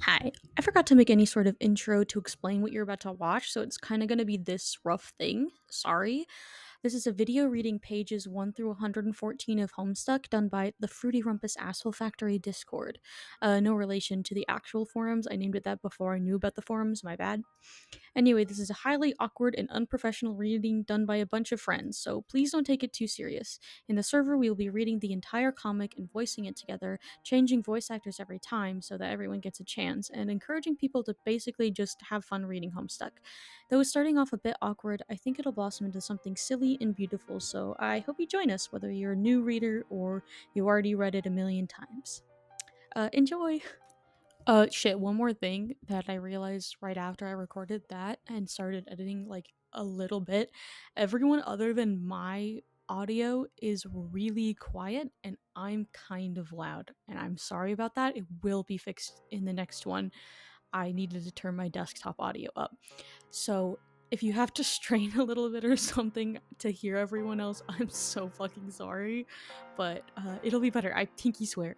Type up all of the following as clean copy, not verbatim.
Hi. I forgot to make any sort of intro to explain what you're about to watch, so it's kind of going to be this rough thing. Sorry. This is a video reading pages 1 through 114 of Homestuck done by the Fruity Rumpus Asshole Factory Discord. No relation to the actual forums. I named it that before I knew about the forums, my bad. Anyway, this is a highly awkward and unprofessional reading done by a bunch of friends, so please don't take it too serious. In the server, we will be reading the entire comic and voicing it together, changing voice actors every time so that everyone gets a chance, and encouraging people to basically just have fun reading Homestuck. Though it's starting off a bit awkward, I think it'll blossom into something silly and beautiful, so I hope you join us, whether you're a new reader or you already read it a million times. Enjoy! Shit, one more thing that I realized right after I recorded that and started editing like a little bit. Everyone other than my audio is really quiet and I'm kind of loud. And I'm sorry about that. It will be fixed in the next one. I needed to turn my desktop audio up. So if you have to strain a little bit or something to hear everyone else, I'm so fucking sorry. But it'll be better. I pinky swear.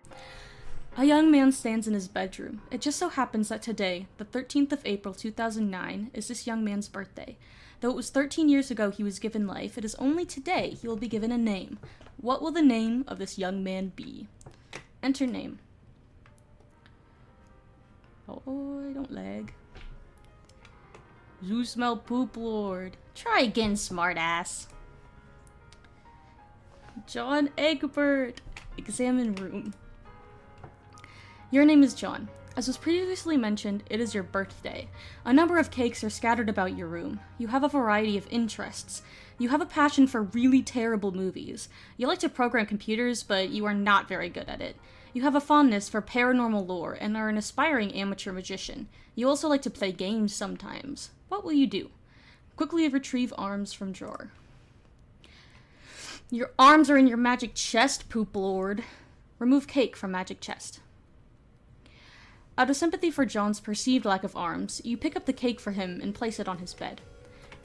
A young man stands in his bedroom. It just so happens that today, the 13th of April 2009, is this young man's birthday. Though it was 13 years ago he was given life, it is only today he will be given a name. What will the name of this young man be? Enter name. Oh, don't lag. You smell poop, Lord. Try again, smartass. John Egbert. Examine room. Your name is John. As was previously mentioned, it is your birthday. A number of cakes are scattered about your room. You have a variety of interests. You have a passion for really terrible movies. You like to program computers, but you are not very good at it. You have a fondness for paranormal lore and are an aspiring amateur magician. You also like to play games sometimes. What will you do? Quickly retrieve arms from drawer. Your arms are in your magic chest, poop lord. Remove cake from magic chest. Out of sympathy for John's perceived lack of arms, you pick up the cake for him and place it on his bed.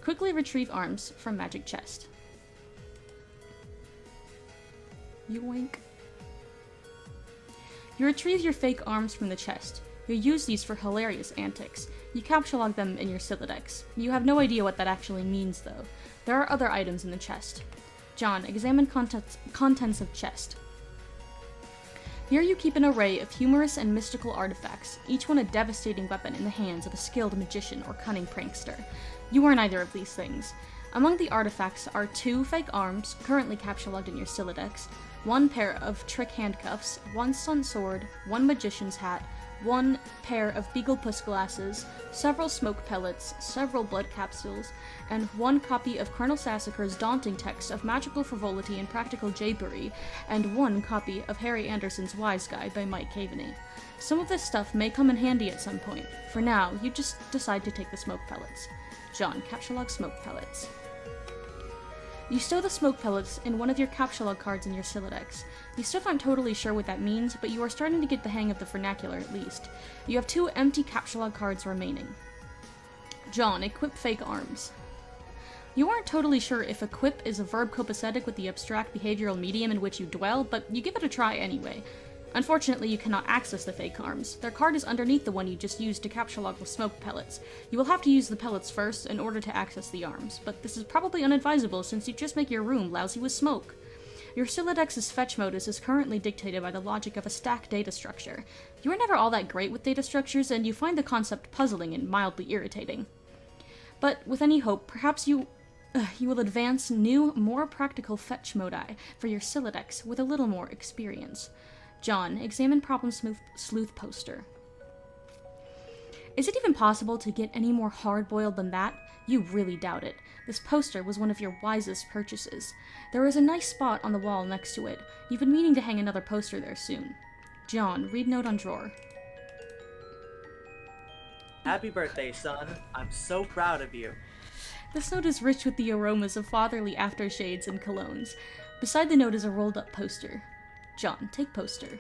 Quickly retrieve arms from magic chest. Yoink. You retrieve your fake arms from the chest. You use these for hilarious antics. You capture-log them in your Silodex. You have no idea what that actually means, though. There are other items in the chest. John, examine contents of chest. Here you keep an array of humorous and mystical artifacts, each one a devastating weapon in the hands of a skilled magician or cunning prankster. You are neither of these things. Among the artifacts are 2 fake arms, currently capture-logged in your Silodex, 1 pair of trick handcuffs, 1 stunt sword, 1 magician's hat, 1 pair of beagle puss glasses, several smoke pellets, several blood capsules, and 1 copy of Colonel Sassacre's daunting text of magical frivolity and practical japery, and 1 copy of Harry Anderson's Wise Guide by Mike Caveney. Some of this stuff may come in handy at some point. For now, you just decide to take the smoke pellets. John, capture-log smoke pellets. You stow the smoke pellets in one of your capture-log cards in your Silodex. You still aren't totally sure what that means, but you are starting to get the hang of the vernacular at least. You have 2 empty capture-log cards remaining. John, equip fake arms. You aren't totally sure if equip is a verb copacetic with the abstract behavioral medium in which you dwell, but you give it a try anyway. Unfortunately, you cannot access the fake arms. Their card is underneath the one you just used to capture-log the smoke pellets. You will have to use the pellets first in order to access the arms, but this is probably unadvisable since you just make your room lousy with smoke. Your Silodex's fetch modus is currently dictated by the logic of a stack data structure. You are never all that great with data structures, and you find the concept puzzling and mildly irritating. But with any hope, perhaps you will advance new, more practical fetch modi for your Silodex with a little more experience. John, examine problem sleuth poster. Is it even possible to get any more hard-boiled than that? You really doubt it. This poster was one of your wisest purchases. There is a nice spot on the wall next to it. You've been meaning to hang another poster there soon. John, read note on drawer. Happy birthday, son. I'm so proud of you. This note is rich with the aromas of fatherly aftershades and colognes. Beside the note is a rolled-up poster. John, take poster.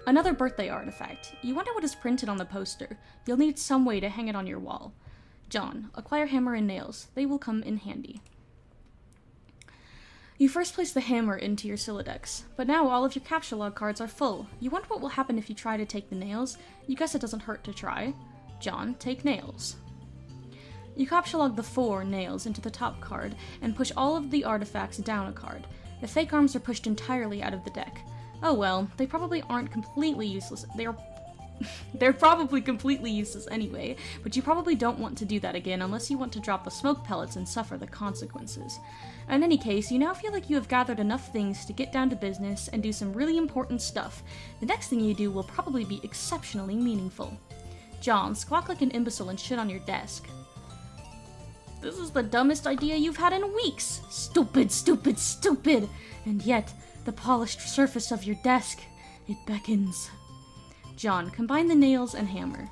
Another birthday artifact. You wonder what is printed on the poster. You'll need some way to hang it on your wall. John, acquire hammer and nails. They will come in handy. You first place the hammer into your Siladex, but now all of your capture log cards are full. You wonder what will happen if you try to take the nails. You guess it doesn't hurt to try. John, take nails. You capture log the 4 nails into the top card and push all of the artifacts down a card. The fake arms are pushed entirely out of the deck. Oh well, they probably aren't completely useless. They're probably completely useless anyway, but you probably don't want to do that again unless you want to drop the smoke pellets and suffer the consequences. In any case, you now feel like you have gathered enough things to get down to business and do some really important stuff. The next thing you do will probably be exceptionally meaningful. John, squawk like an imbecile and shit on your desk. This is the dumbest idea you've had in weeks! Stupid, stupid, stupid! And yet, the polished surface of your desk, it beckons. John, combine the nails and hammer.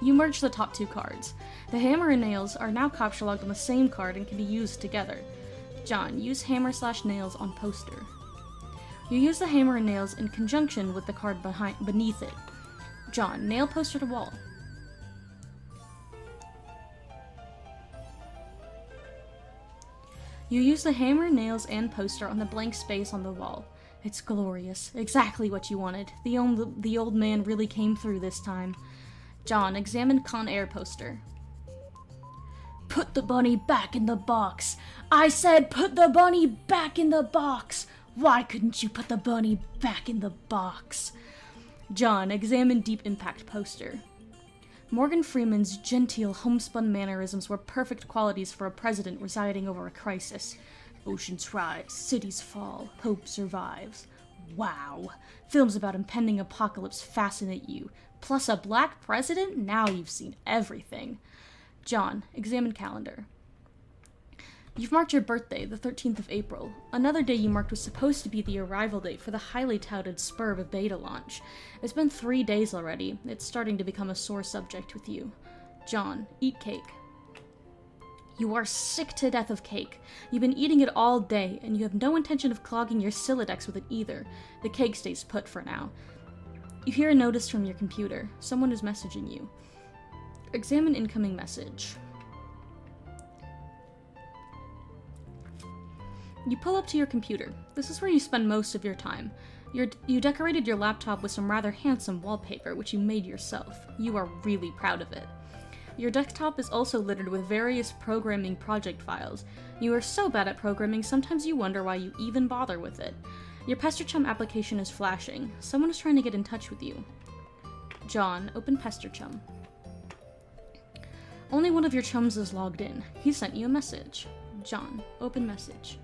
You merge the top 2 cards. The hammer and nails are now capture logged on the same card and can be used together. John, use hammer/nails on poster. You use the hammer and nails in conjunction with the card beneath it. John, nail poster to wall. You use the hammer, nails, and poster on the blank space on the wall. It's glorious. Exactly what you wanted. The old man really came through this time. John, examine Con Air poster. Put the bunny back in the box. I said put the bunny back in the box. Why couldn't you put the bunny back in the box? John, examine Deep Impact poster. Morgan Freeman's genteel, homespun mannerisms were perfect qualities for a president residing over a crisis. Oceans rise, cities fall, hope survives. Wow. Films about impending apocalypse fascinate you. Plus a black president? Now you've seen everything. John, examine calendar. You've marked your birthday, the 13th of April. Another day you marked was supposed to be the arrival date for the highly touted Spurb beta launch. It's been 3 days already. It's starting to become a sore subject with you. John, eat cake. You are sick to death of cake. You've been eating it all day, and you have no intention of clogging your Siladex with it either. The cake stays put for now. You hear a notice from your computer. Someone is messaging you. Examine incoming message. You pull up to your computer. This is where you spend most of your time. You decorated your laptop with some rather handsome wallpaper, which you made yourself. You are really proud of it. Your desktop is also littered with various programming project files. You are so bad at programming, sometimes you wonder why you even bother with it. Your PesterChum application is flashing. Someone is trying to get in touch with you. John, open PesterChum. Only one of your chums is logged in. He sent you a message. John, open message.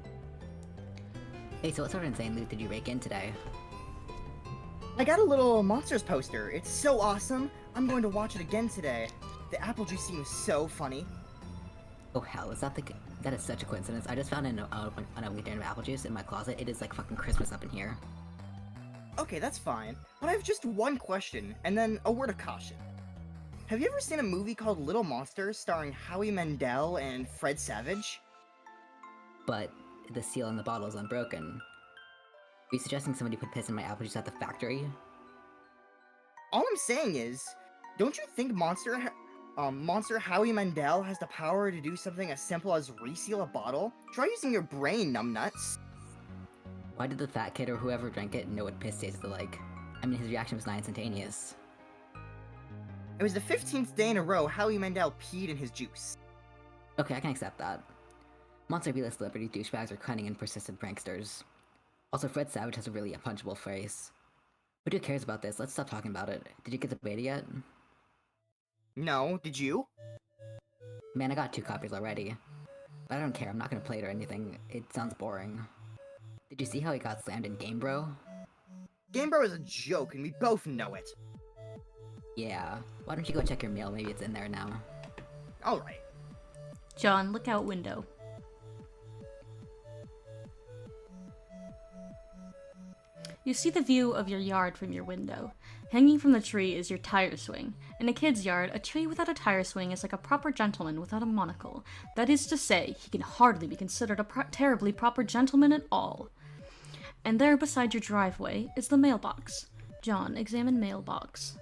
Hey, so what sort of insane loot did you rake in today? I got a little Monsters poster. It's so awesome. I'm going to watch it again today. The apple juice seems so funny. Oh hell, that is such a coincidence. I just found an container of apple juice in my closet. It is like fucking Christmas up in here. Okay, that's fine. But I have just one question, and then a word of caution. Have you ever seen a movie called Little Monsters starring Howie Mandel and Fred Savage? But the seal in the bottle is unbroken. Are you suggesting somebody put piss in my apple juice at the factory? All I'm saying is, don't you think Monster Howie Mandel has the power to do something as simple as reseal a bottle? Try using your brain, numbnuts. Why did the fat kid or whoever drank it know what piss tasted like? I mean, his reaction was not instantaneous. It was the 15th day in a row Howie Mandel peed in his juice. Okay, I can accept that. Monster B-list celebrity douchebags are cunning and persistent pranksters. Also, Fred Savage has a really unpunchable face. But who cares about this? Let's stop talking about it. Did you get the beta yet? No, did you? Man, I got 2 copies already. But I don't care, I'm not gonna play it or anything. It sounds boring. Did you see how he got slammed in Game Bro? Game Bro is a joke, and we both know it. Yeah. Why don't you go check your mail? Maybe it's in there now. Alright. John, look out window. You see the view of your yard from your window. Hanging from the tree is your tire swing. In a kid's yard, a tree without a tire swing is like a proper gentleman without a monocle. That is to say, he can hardly be considered a terribly proper gentleman at all. And there beside your driveway is the mailbox. John, examine mailbox.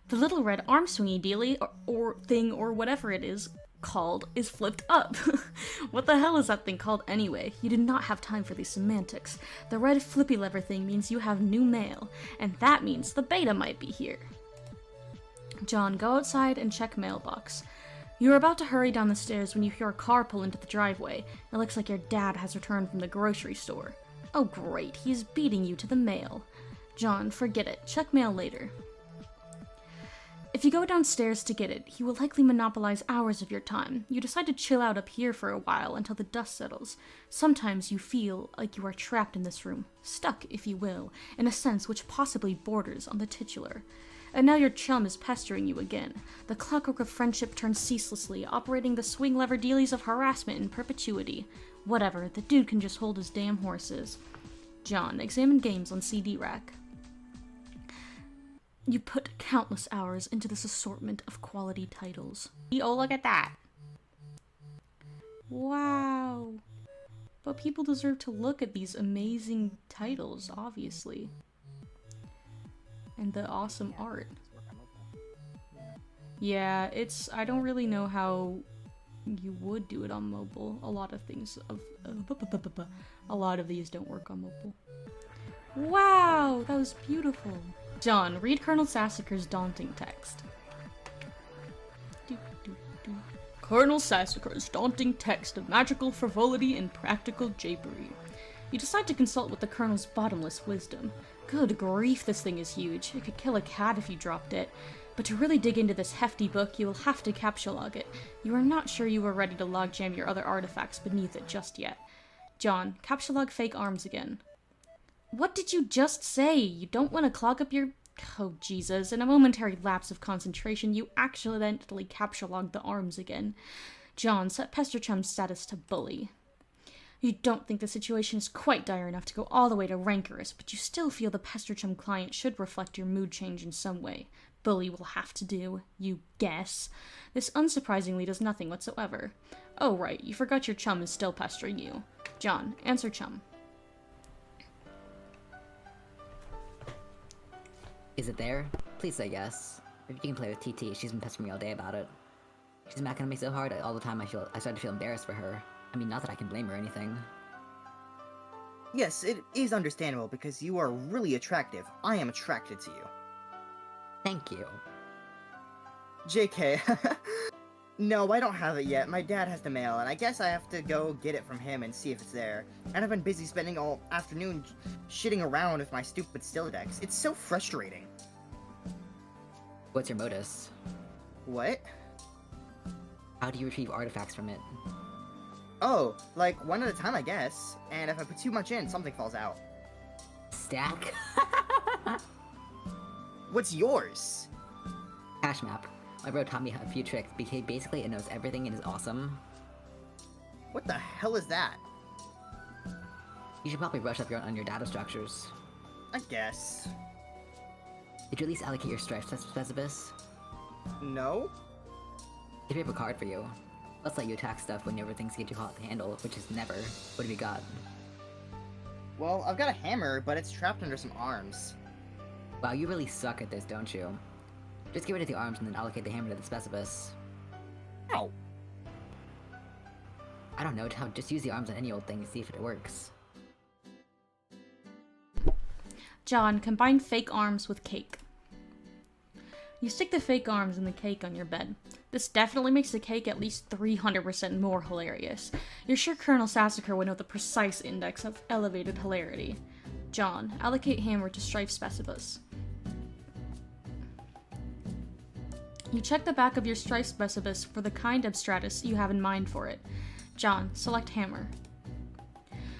The little red arm swingy dealy or thing or whatever it is called is flipped up. What the hell is that thing called anyway? You do not have time for these semantics. The red flippy lever thing means you have new mail, and that means the beta might be here. John, go outside and check mailbox. You are about to hurry down the stairs when you hear a car pull into the driveway. It looks like your dad has returned from the grocery store. Oh great, he is beating you to the mail. John, forget it. Check mail later. If you go downstairs to get it, he will likely monopolize hours of your time. You decide to chill out up here for a while until the dust settles. Sometimes you feel like you are trapped in this room, stuck, if you will, in a sense which possibly borders on the titular. And now your chum is pestering you again. The clockwork of friendship turns ceaselessly, operating the swing lever dealies of harassment in perpetuity. Whatever, the dude can just hold his damn horses. John, examine games on CD rack. You put countless hours into this assortment of quality titles. Oh, look at that. Wow. But people deserve to look at these amazing titles, obviously. And the awesome art. Yeah, I don't really know how you would do it on mobile. A lot of things, a lot of these don't work on mobile. Wow, that was beautiful. John, read Colonel Sassacre's daunting text. Colonel Sassacre's daunting text of magical frivolity and practical japery. You decide to consult with the Colonel's bottomless wisdom. Good grief, this thing is huge. It could kill a cat if you dropped it. But to really dig into this hefty book, you will have to capsulog it. You are not sure you are ready to logjam your other artifacts beneath it just yet. John, capsulog fake arms again. What did you just say? You don't want to clog up your... Oh, Jesus. In a momentary lapse of concentration, you accidentally capsulogged the arms again. John, set Pester Chum's status to bully. You don't think the situation is quite dire enough to go all the way to rancorous, but you still feel the Pester Chum client should reflect your mood change in some way. Bully will have to do, you guess. This unsurprisingly does nothing whatsoever. Oh, right, you forgot your chum is still pestering you. John, answer chum. Is it there? Please say yes. If you can play with TT, she's been pestering me all day about it. She's macking on me so hard all the time I start to feel embarrassed for her. I mean, not that I can blame her or anything. Yes, it is understandable because you are really attractive. I am attracted to you. Thank you. JK. No, I don't have it yet. My dad has the mail, and I guess I have to go get it from him and see if it's there. And I've been busy spending all afternoon shitting around with my stupid Stilodex. It's so frustrating. What's your modus? What? How do you retrieve artifacts from it? Oh, like one at a time, I guess. And if I put too much in, something falls out. Stack? What's yours? Hash map. My bro taught me a few tricks. Basically, it knows everything and is awesome. What the hell is that? You should probably brush up on your data structures. I guess. Did you at least allocate your strife specibus? No? If we have a card for you, let's let you attack stuff whenever things get too hot to handle, which is never. What have you got? Well, I've got a hammer, but it's trapped under some arms. Wow, you really suck at this, don't you? Just get rid of the arms and then allocate the hammer to the specibus. Ow! I don't know, just use the arms on any old thing to see if it works. John, combine fake arms with cake. You stick the fake arms in the cake on your bed. This definitely makes the cake at least 300% more hilarious. You're sure Colonel Sassacre would know the precise index of elevated hilarity. John, allocate hammer to strife specibus. You check the back of your strife specibus for the kind abstratus you have in mind for it. John, select hammer.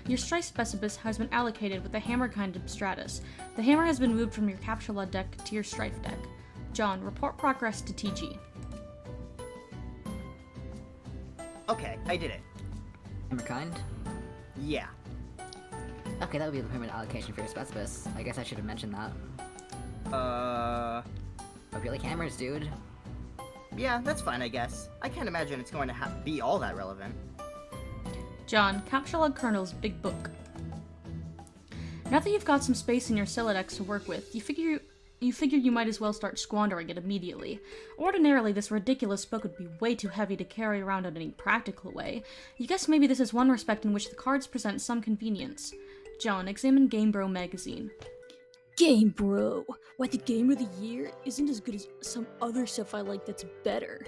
Your strife specibus has been allocated with the hammer kind abstratus. The hammer has been moved from your Capsula deck to your strife deck. John, report progress to TG. Okay, I did it. Hammer kind? Yeah. Okay, that would be the permanent allocation for your specibus. I guess I should have mentioned that. Hope you like hammers, dude. Yeah, that's fine, I guess. I can't imagine it's going to be all that relevant. John, Capsulog Colonel's Big Book. Now that you've got some space in your Silodex to work with, you You figured you might as well start squandering it immediately. Ordinarily, this ridiculous book would be way too heavy to carry around in any practical way. You guess maybe this is one respect in which the cards present some convenience. John, examine Game Bro magazine. Game Bro. Why the Game of the Year isn't as good as some other stuff I like that's better.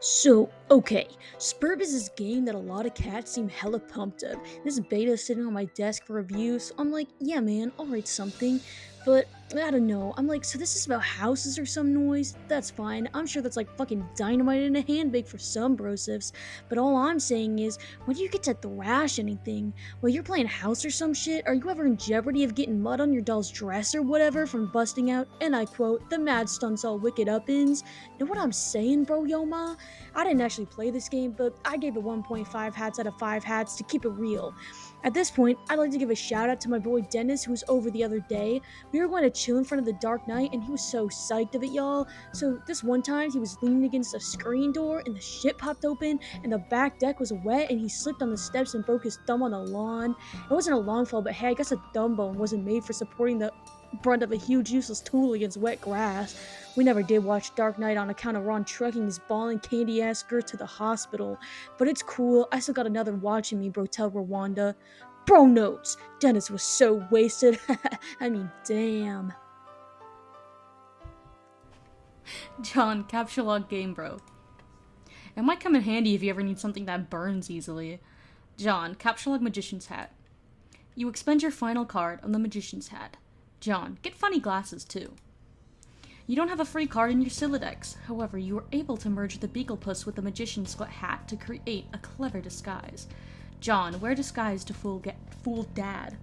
So, okay, Spurb is this game that a lot of cats seem hella pumped up. This beta is sitting on my desk for review, so I'm like, yeah man, I'll write something. But, I don't know, I'm like, so this is about houses or some noise? That's fine, I'm sure that's like fucking dynamite in a handbag for some brosifs. But all I'm saying is, when do you get to thrash anything? While you're playing house or some shit, are you ever in jeopardy of getting mud on your doll's dress or whatever from busting out, and I quote, the mad stunts all wicked up-ins? Know what I'm saying, bro, yo ma? I didn't actually play this game, but I gave it 1.5 hats out of 5 hats to keep it real. At this point, I'd like to give a shout out to my boy Dennis, who was over the other day. We were going to chill in front of the Dark Knight, and he was so psyched of it, y'all. So this one time, he was leaning against a screen door, and the shit popped open, and the back deck was wet, and he slipped on the steps and broke his thumb on the lawn. It wasn't a long fall, but hey, I guess a thumb bone wasn't made for supporting the brunt of a huge useless tool against wet grass. We never did watch Dark Knight on account of Ron trucking his ball and candy ass skirt to the hospital. But it's cool, I still got another watching me, bro, tell Rwanda. Bro notes! Dennis was so wasted. I mean, damn. John, capture log Game Bro. It might come in handy if you ever need something that burns easily. John, capture log Magician's Hat. You expend your final card on the Magician's Hat. John, get funny glasses too. You don't have a free card in your Siladex. However, you were able to merge the Beaglepuss with the Magician's hat to create a clever disguise. John, wear disguise to fool Dad.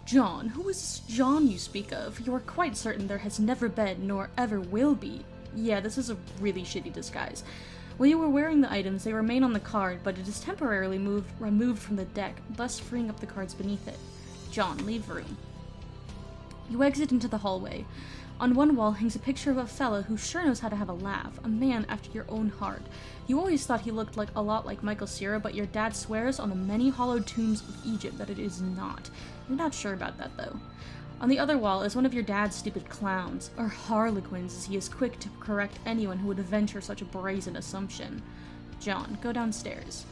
John, who is this John you speak of? You are quite certain there has never been, nor ever will be. Yeah, this is a really shitty disguise. While you were wearing the items, they remain on the card, but it is temporarily removed from the deck, thus freeing up the cards beneath it. John, leave room. You exit into the hallway. On one wall hangs a picture of a fella who sure knows how to have a laugh, a man after your own heart. You always thought he looked a lot like Michael Cera, but your dad swears on the many hollowed tombs of Egypt that it is not. You're not sure about that, though. On the other wall is one of your dad's stupid clowns, or harlequins, as he is quick to correct anyone who would venture such a brazen assumption. John, go downstairs.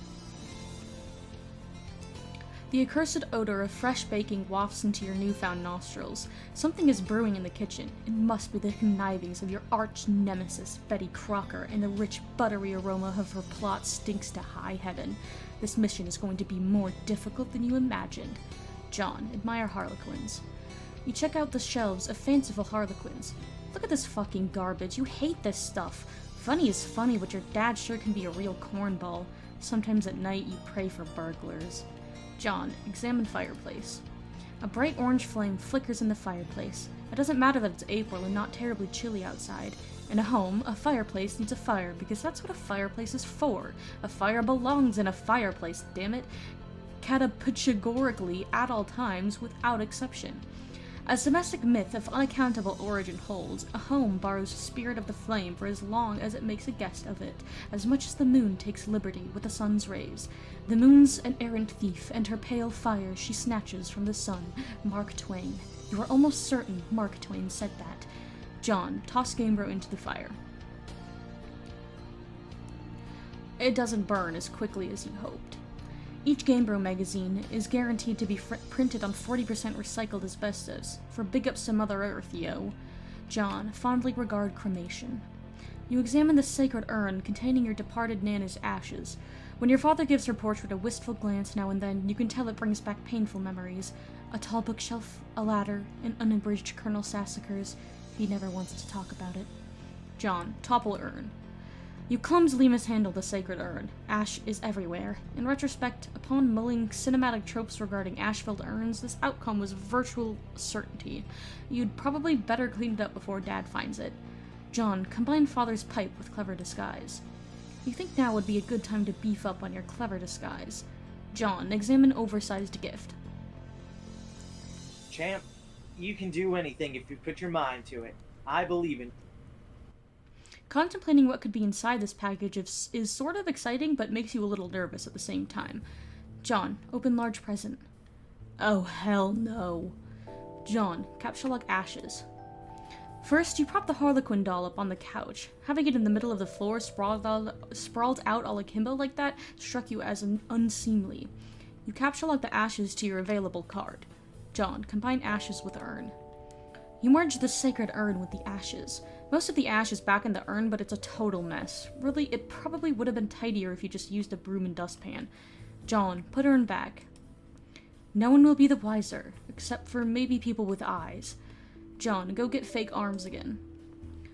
The accursed odor of fresh baking wafts into your newfound nostrils. Something is brewing in the kitchen. It must be the connivings of your arch-nemesis, Betty Crocker, and the rich, buttery aroma of her plot stinks to high heaven. This mission is going to be more difficult than you imagined. John, admire harlequins. You check out the shelves of fanciful harlequins. Look at this fucking garbage. You hate this stuff. Funny is funny, but your dad sure can be a real cornball. Sometimes at night you pray for burglars. John, examine fireplace. A bright orange flame flickers in the fireplace. It doesn't matter that it's April and not terribly chilly outside. In a home, a fireplace needs a fire because that's what a fireplace is for. A fire belongs in a fireplace, damn it. Catapechagorically at all times, without exception. As domestic myth of unaccountable origin holds, a home borrows the spirit of the flame for as long as it makes a guest of it, as much as the moon takes liberty with the sun's rays. The moon's an errant thief, and her pale fire she snatches from the sun. Mark Twain. You are almost certain Mark Twain said that. John, toss Game Bro into the fire. It doesn't burn as quickly as you hoped. Each Game Bro magazine is guaranteed to be printed on 40% recycled asbestos, for big ups to Mother Earth, yo. John, fondly regard cremation. You examine the sacred urn containing your departed Nana's ashes. When your father gives her portrait a wistful glance now and then, you can tell it brings back painful memories. A tall bookshelf, a ladder, and unabridged Colonel Sassacres. He never wants to talk about it. John, topple urn. You clumsily mishandle the sacred urn. Ash is everywhere. In retrospect, upon mulling cinematic tropes regarding ash-filled urns, this outcome was virtual certainty. You'd probably better clean it up before Dad finds it. John, combine father's pipe with clever disguise. You think now would be a good time to beef up on your clever disguise. John, examine oversized gift. Champ, you can do anything if you put your mind to it. I believe in. Contemplating what could be inside this package is sort of exciting, but makes you a little nervous at the same time. John, open large present. Oh, hell no. John, capture lock ashes. First, you prop the Harlequin doll up on the couch. Having it in the middle of the floor, sprawled out all akimbo like that, struck you as unseemly. You capture lock the ashes to your available card. John, combine ashes with urn. You merge the sacred urn with the ashes. Most of the ash is back in the urn, but it's a total mess. Really, it probably would have been tidier if you just used a broom and dustpan. John, put urn back. No one will be the wiser, except for maybe people with eyes. John, go get fake arms again.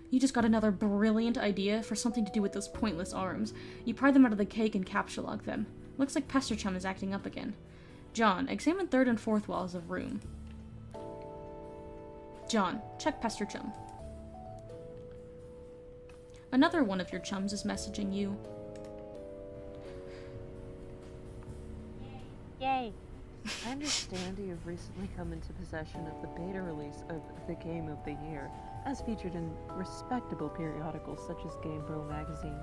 You just got another brilliant idea for something to do with those pointless arms. You pry them out of the cake and capture lock them. Looks like Pester Chum is acting up again. John, examine third and fourth walls of room. John, check Pester Chum. Another one of your chums is messaging you. Yay. I understand you've recently come into possession of the beta release of the Game of the Year, as featured in respectable periodicals such as Game Bro magazine.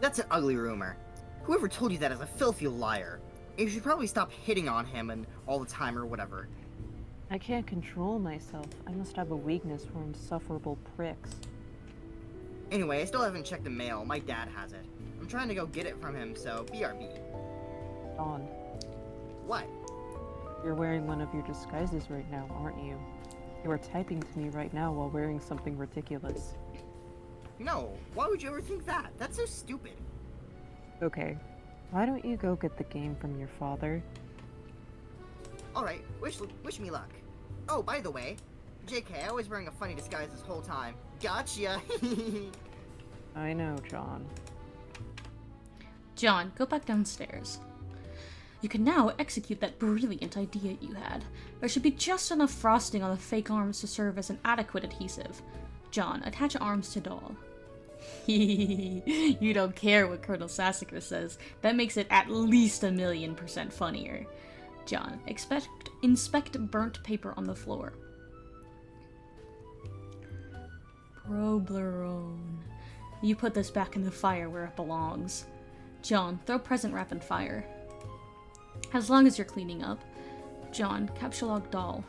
That's an ugly rumor. Whoever told you that is a filthy liar. You should probably stop hitting on him and all the time or whatever. I can't control myself. I must have a weakness for insufferable pricks. Anyway, I still haven't checked the mail. My dad has it. I'm trying to go get it from him, so BRB. Dawn, What? you're wearing one of your disguises right now, aren't you? You are typing to me right now while wearing something ridiculous. No, why would you ever think that? That's so stupid. Okay, why don't you go get the game from your father? Alright, wish me luck. Oh, by the way, JK, I was wearing a funny disguise this whole time. Gotcha! I know, John. John, go back downstairs. You can now execute that brilliant idea you had. There should be just enough frosting on the fake arms to serve as an adequate adhesive. John, attach arms to doll. You don't care what Colonel Sassacre says. That makes it at least 1,000,000% funnier. John, inspect burnt paper on the floor. Problerone. You put this back in the fire where it belongs. John, throw present wrap in fire. As long as you're cleaning up. John, capsulog doll.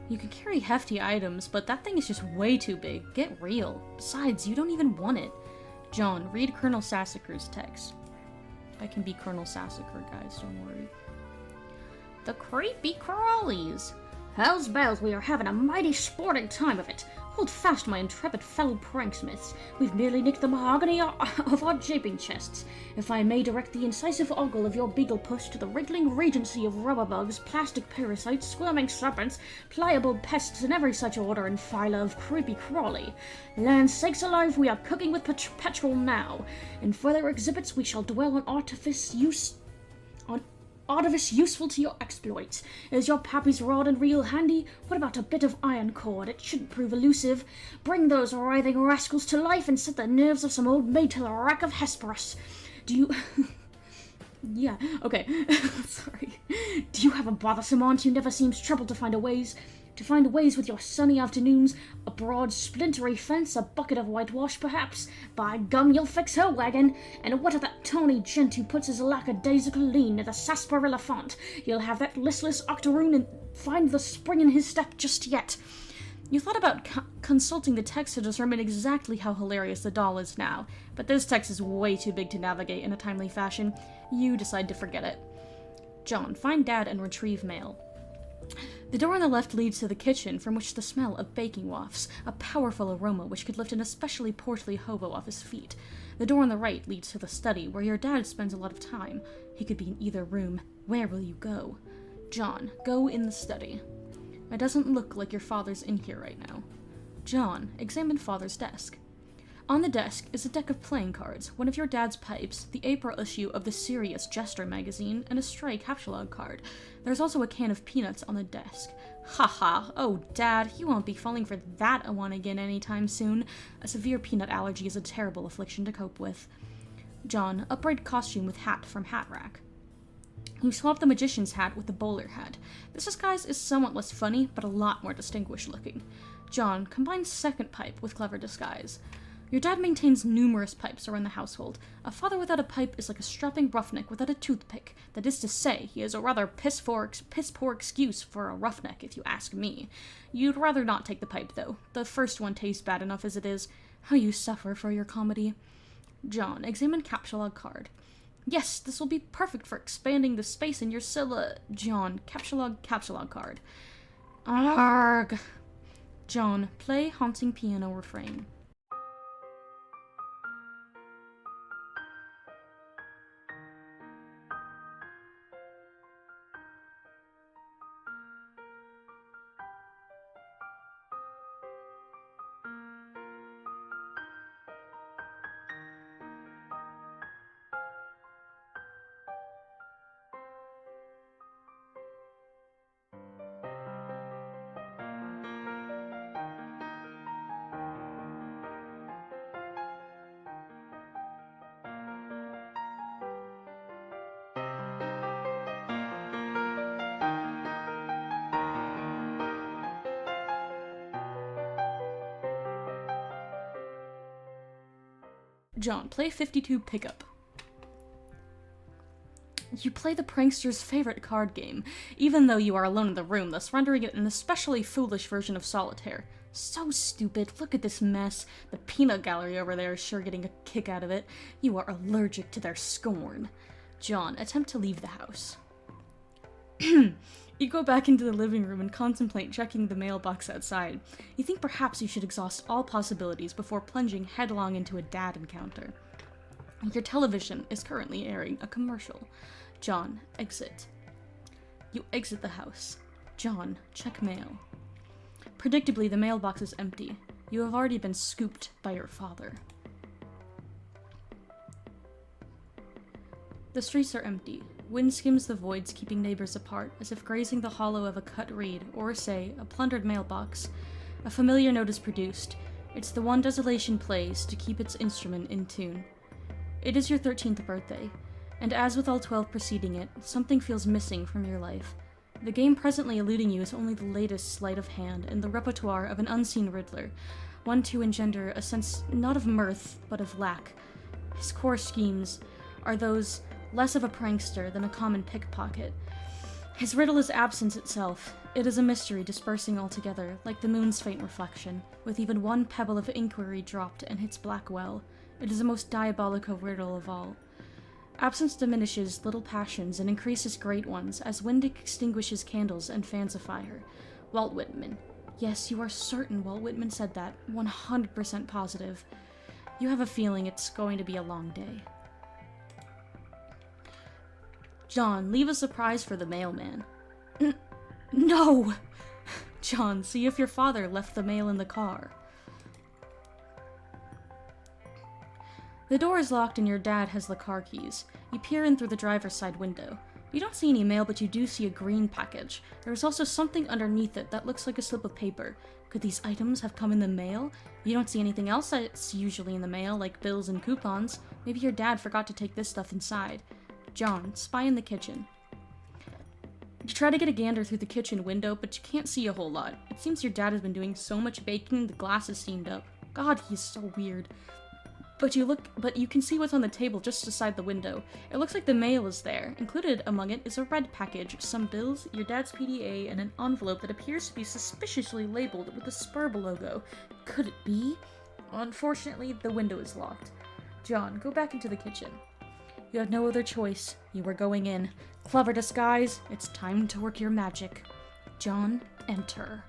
You can carry hefty items, but that thing is just way too big. Get real. Besides, you don't even want it. John, read Colonel Sassacre's text. I can be Colonel Sassacre, guys, don't worry. The creepy crawlies. Hell's bells, we are having a mighty sporting time of it. Hold fast, my intrepid fellow pranksmiths. We've nearly nicked the mahogany of our japing chests. If I may direct the incisive ogle of your beagle puss to the wriggling regency of rubber bugs, plastic parasites, squirming serpents, pliable pests, and every such order and phyla of creepy crawly. Land sakes alive, we are cooking with petrol now. In further exhibits, we shall dwell on artifice useful to your exploits. Is your pappy's rod and reel handy? What about a bit of iron cord? It shouldn't prove elusive. Bring those writhing rascals to life and set the nerves of some old maid to the rack of Hesperus. Do you... yeah, okay. Sorry. Do you have a bothersome aunt who never seems troubled to find ways with your sunny afternoons? A broad, splintery fence, a bucket of whitewash, perhaps? By gum, you'll fix her wagon. And what of that tawny gent who puts his lackadaisical lean at the sarsaparilla font? You'll have that listless octoroon and find the spring in his step just yet. You thought about consulting the text to determine exactly how hilarious the doll is now, but this text is way too big to navigate in a timely fashion. You decide to forget it. John, find Dad and retrieve mail. The door on the left leads to the kitchen, from which the smell of baking wafts, a powerful aroma which could lift an especially portly hobo off his feet. The door on the right leads to the study, where your dad spends a lot of time. He could be in either room. Where will you go? John, go in the study. It doesn't look like your father's in here right now. John, examine father's desk. On the desk is a deck of playing cards, one of your dad's pipes, the April issue of the Serious Jester magazine, and a stray capsulog card. There's also a can of peanuts on the desk. Haha, oh Dad, you won't be falling for that one again anytime soon. A severe peanut allergy is a terrible affliction to cope with. John, upright costume with hat from Hat Rack. You swap the magician's hat with the bowler hat. This disguise is somewhat less funny, but a lot more distinguished looking. John, combine second pipe with clever disguise. Your dad maintains numerous pipes around the household. A father without a pipe is like a strapping roughneck without a toothpick. That is to say, he is a rather piss-poor excuse for a roughneck, if you ask me. You'd rather not take the pipe, though. The first one tastes bad enough as it is. How you suffer for your comedy. John, examine capsule log card. Yes, this will be perfect for expanding the space in your John, capsule log card. Arg. John, play haunting piano refrain. John, play 52 pickup. You play the prankster's favorite card game, even though you are alone in the room, thus rendering it an especially foolish version of solitaire. So stupid, look at this mess. The peanut gallery over there is sure getting a kick out of it. You are allergic to their scorn. John, attempt to leave the house. You go back into the living room and contemplate checking the mailbox outside. You think perhaps you should exhaust all possibilities before plunging headlong into a dad encounter. Your television is currently airing a commercial. John, exit. You exit the house. John, check mail. Predictably, the mailbox is empty. You have already been scooped by your father. The streets are empty. Wind skims the voids, keeping neighbors apart, as if grazing the hollow of a cut reed, or, say, a plundered mailbox. A familiar note is produced. It's the one Desolation plays to keep its instrument in tune. It is your 13th birthday, and as with all 12 preceding it, something feels missing from your life. The game presently eluding you is only the latest sleight of hand in the repertoire of an unseen Riddler, one to engender a sense not of mirth, but of lack. His core schemes are those less of a prankster than a common pickpocket. His riddle is absence itself. It is a mystery dispersing altogether, like the moon's faint reflection, with even one pebble of inquiry dropped in its black well. It is the most diabolical riddle of all. Absence diminishes little passions and increases great ones, as wind extinguishes candles and fans a fire. Walt Whitman. Yes, you are certain Walt Whitman said that, 100% positive. You have a feeling it's going to be a long day. John, leave a surprise for the mailman. No! John, see if your father left the mail in the car. The door is locked and your dad has the car keys. You peer in through the driver's side window. You don't see any mail, but you do see a green package. There is also something underneath it that looks like a slip of paper. Could these items have come in the mail? You don't see anything else that's usually in the mail, like bills and coupons. Maybe your dad forgot to take this stuff inside. John, spy in the kitchen. You try to get a gander through the kitchen window, but you can't see a whole lot. It seems your dad has been doing so much baking, the glass is steamed up. God, he's so weird. But you can see what's on the table just beside the window. It looks like the mail is there. Included among it is a red package, some bills, your dad's PDA, and an envelope that appears to be suspiciously labeled with the Spurb logo. Could it be? Unfortunately, the window is locked. John, go back into the kitchen. You have no other choice. You are going in. Clever disguise. It's time to work your magic. John, enter.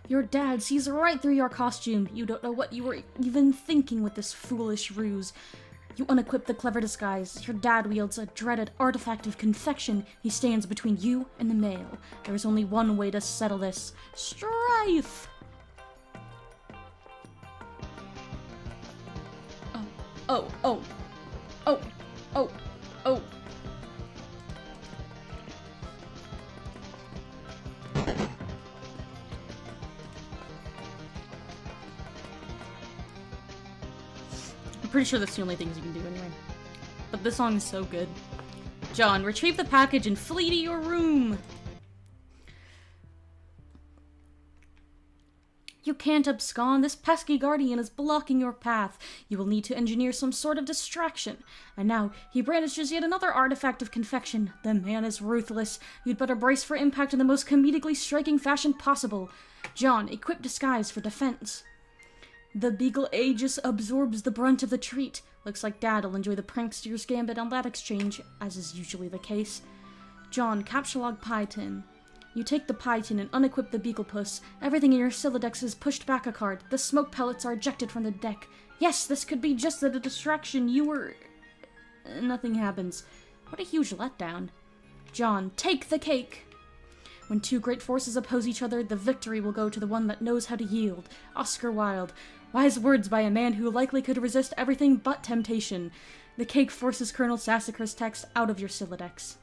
Your dad sees right through your costume. You don't know what you were even thinking with this foolish ruse. You unequip the clever disguise. Your dad wields a dreaded artifact of confection. He stands between you and the mail. There is only one way to settle this. Strife! Oh. pretty sure that's the only things you can do anyway. But this song is so good. John, retrieve the package and flee to your room! You can't abscond. This pesky guardian is blocking your path. You will need to engineer some sort of distraction. And now, he brandishes yet another artifact of confection. The man is ruthless. You'd better brace for impact in the most comedically striking fashion possible. John, equip disguise for defense. The Beagle Aegis absorbs the brunt of the treat. Looks like Dad'll enjoy the prankster's gambit on that exchange, as is usually the case. John, capture log pie tin. You take the pie tin and unequip the Beaglepuss. Everything in your Sylladex is pushed back a card. The smoke pellets are ejected from the deck. Yes, this could be just a distraction. You were... Nothing happens. What a huge letdown. John, take the cake! When two great forces oppose each other, the victory will go to the one that knows how to yield. Oscar Wilde. Wise words by a man who likely could resist everything but temptation. The cake forces Colonel Sassacre's text out of your Sylladex.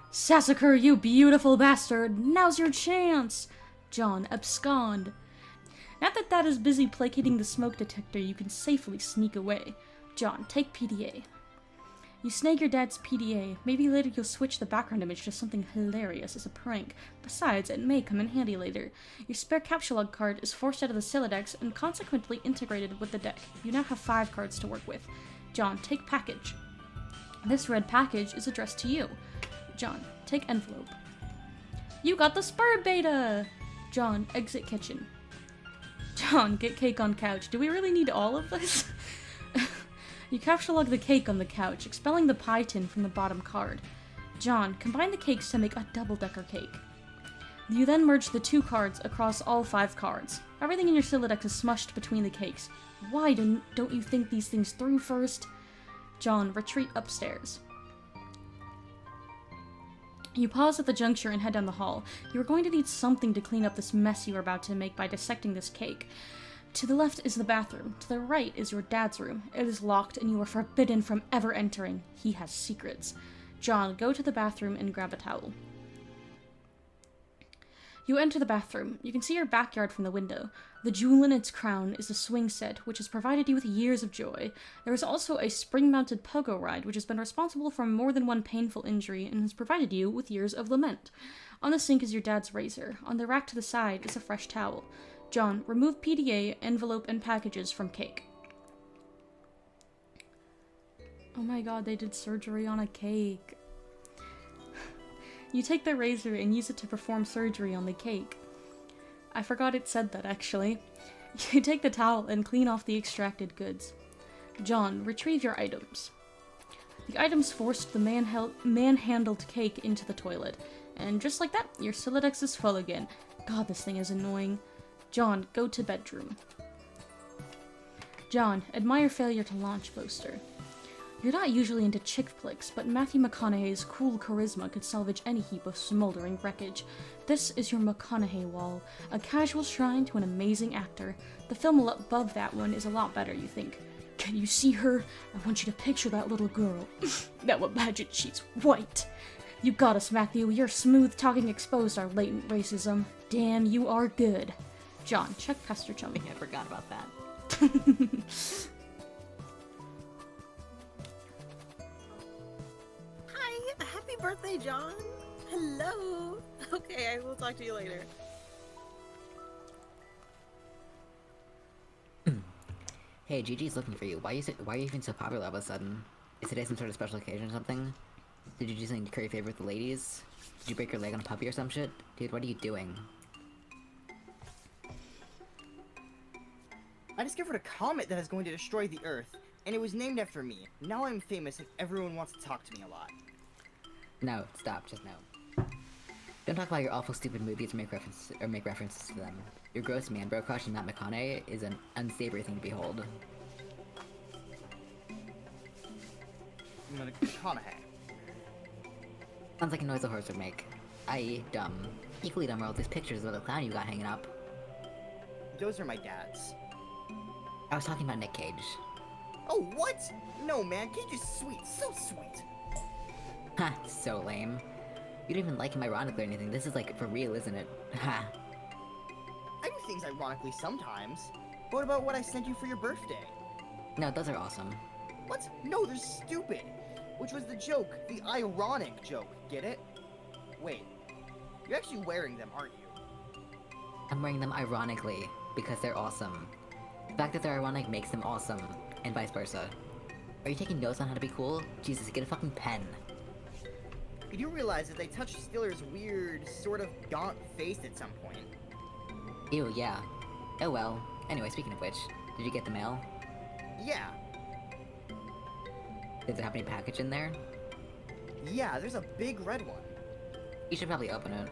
Sassacre, you beautiful bastard! Now's your chance! John, abscond. Now that Dad is busy placating the smoke detector, you can safely sneak away. John, take PDA. You snag your dad's PDA. Maybe later you'll switch the background image to something hilarious as a prank. Besides, it may come in handy later. Your spare capsulog card is forced out of the Sylladex and consequently integrated with the deck. You now have 5 cards to work with. John, take package. This red package is addressed to you. John, take envelope. You got the spur beta! John, exit kitchen. John, get cake on couch. Do we really need all of this? You capture-log the cake on the couch, expelling the pie tin from the bottom card. John, combine the cakes to make a double-decker cake. You then merge the 2 cards across all 5 cards. Everything in your Sylladex is smushed between the cakes. Why don't you think these things through first? John, retreat upstairs. You pause at the juncture and head down the hall. You are going to need something to clean up this mess you are about to make by dissecting this cake. To the left is the bathroom. To the right is your dad's room. It is locked and you are forbidden from ever entering. He has secrets. John, go to the bathroom and grab a towel. You enter the bathroom. You can see your backyard from the window. The jewel in its crown is a swing set, which has provided you with years of joy. There is also a spring-mounted pogo ride, which has been responsible for more than one painful injury and has provided you with years of lament. On the sink is your dad's razor. On the rack to the side is a fresh towel. John, remove PDA, envelope, and packages from cake. Oh my god, they did surgery on a cake. You take the razor and use it to perform surgery on the cake. I forgot it said that, actually. You take the towel and clean off the extracted goods. John, retrieve your items. The items forced the manhandled cake into the toilet. And just like that, your Sylladex is full again. God, this thing is annoying. John, go to bedroom. John, admire failure to launch poster. You're not usually into chick flicks, but Matthew McConaughey's cool charisma could salvage any heap of smoldering wreckage. This is your McConaughey wall, a casual shrine to an amazing actor. The film above that one is a lot better, you think. Can you see her? I want you to picture that little girl. Now imagine she's white. You got us, Matthew. Your smooth talking exposed our latent racism. Damn, you are good. John, check Pester Chummy. I forgot about that. Hi, happy birthday, John. Hello. Okay, I will talk to you later. Hey, Gigi's looking for you. Why are you even so popular all of a sudden? Is today some sort of special occasion or something? Did you do something to curry favor with the ladies? Did you break your leg on a puppy or some shit? Dude, what are you doing? I discovered a comet that is going to destroy the Earth, and it was named after me. Now I'm famous and everyone wants to talk to me a lot. No, stop, just no. Don't talk about your awful stupid movies or make references to them. Your gross man bro crush in Matt McConaughey is an unsavory thing to behold. McConaughey. Sounds like a noise a horse would make. I.e., dumb. Equally dumb are all these pictures of the clown you got hanging up. Those are my dad's. I was talking about Nick Cage. Oh, what? No, man, Cage is sweet, so sweet. Ha, so lame. You don't even like him ironically or anything. This is like for real, isn't it? Ha. I do things ironically sometimes. What about what I sent you for your birthday? No, those are awesome. What? No, they're stupid. Which was the joke, the ironic joke. Get it? Wait, you're actually wearing them, aren't you? I'm wearing them ironically, because they're awesome. The fact that they're ironic makes them awesome, and vice versa. Are you taking notes on how to be cool? Jesus, get a fucking pen. You do realize that they touched Steeler's weird, sort of gaunt face at some point. Ew, yeah. Oh well. Anyway, speaking of which, did you get the mail? Yeah. Did it have any package in there? Yeah, there's a big red one. You should probably open it.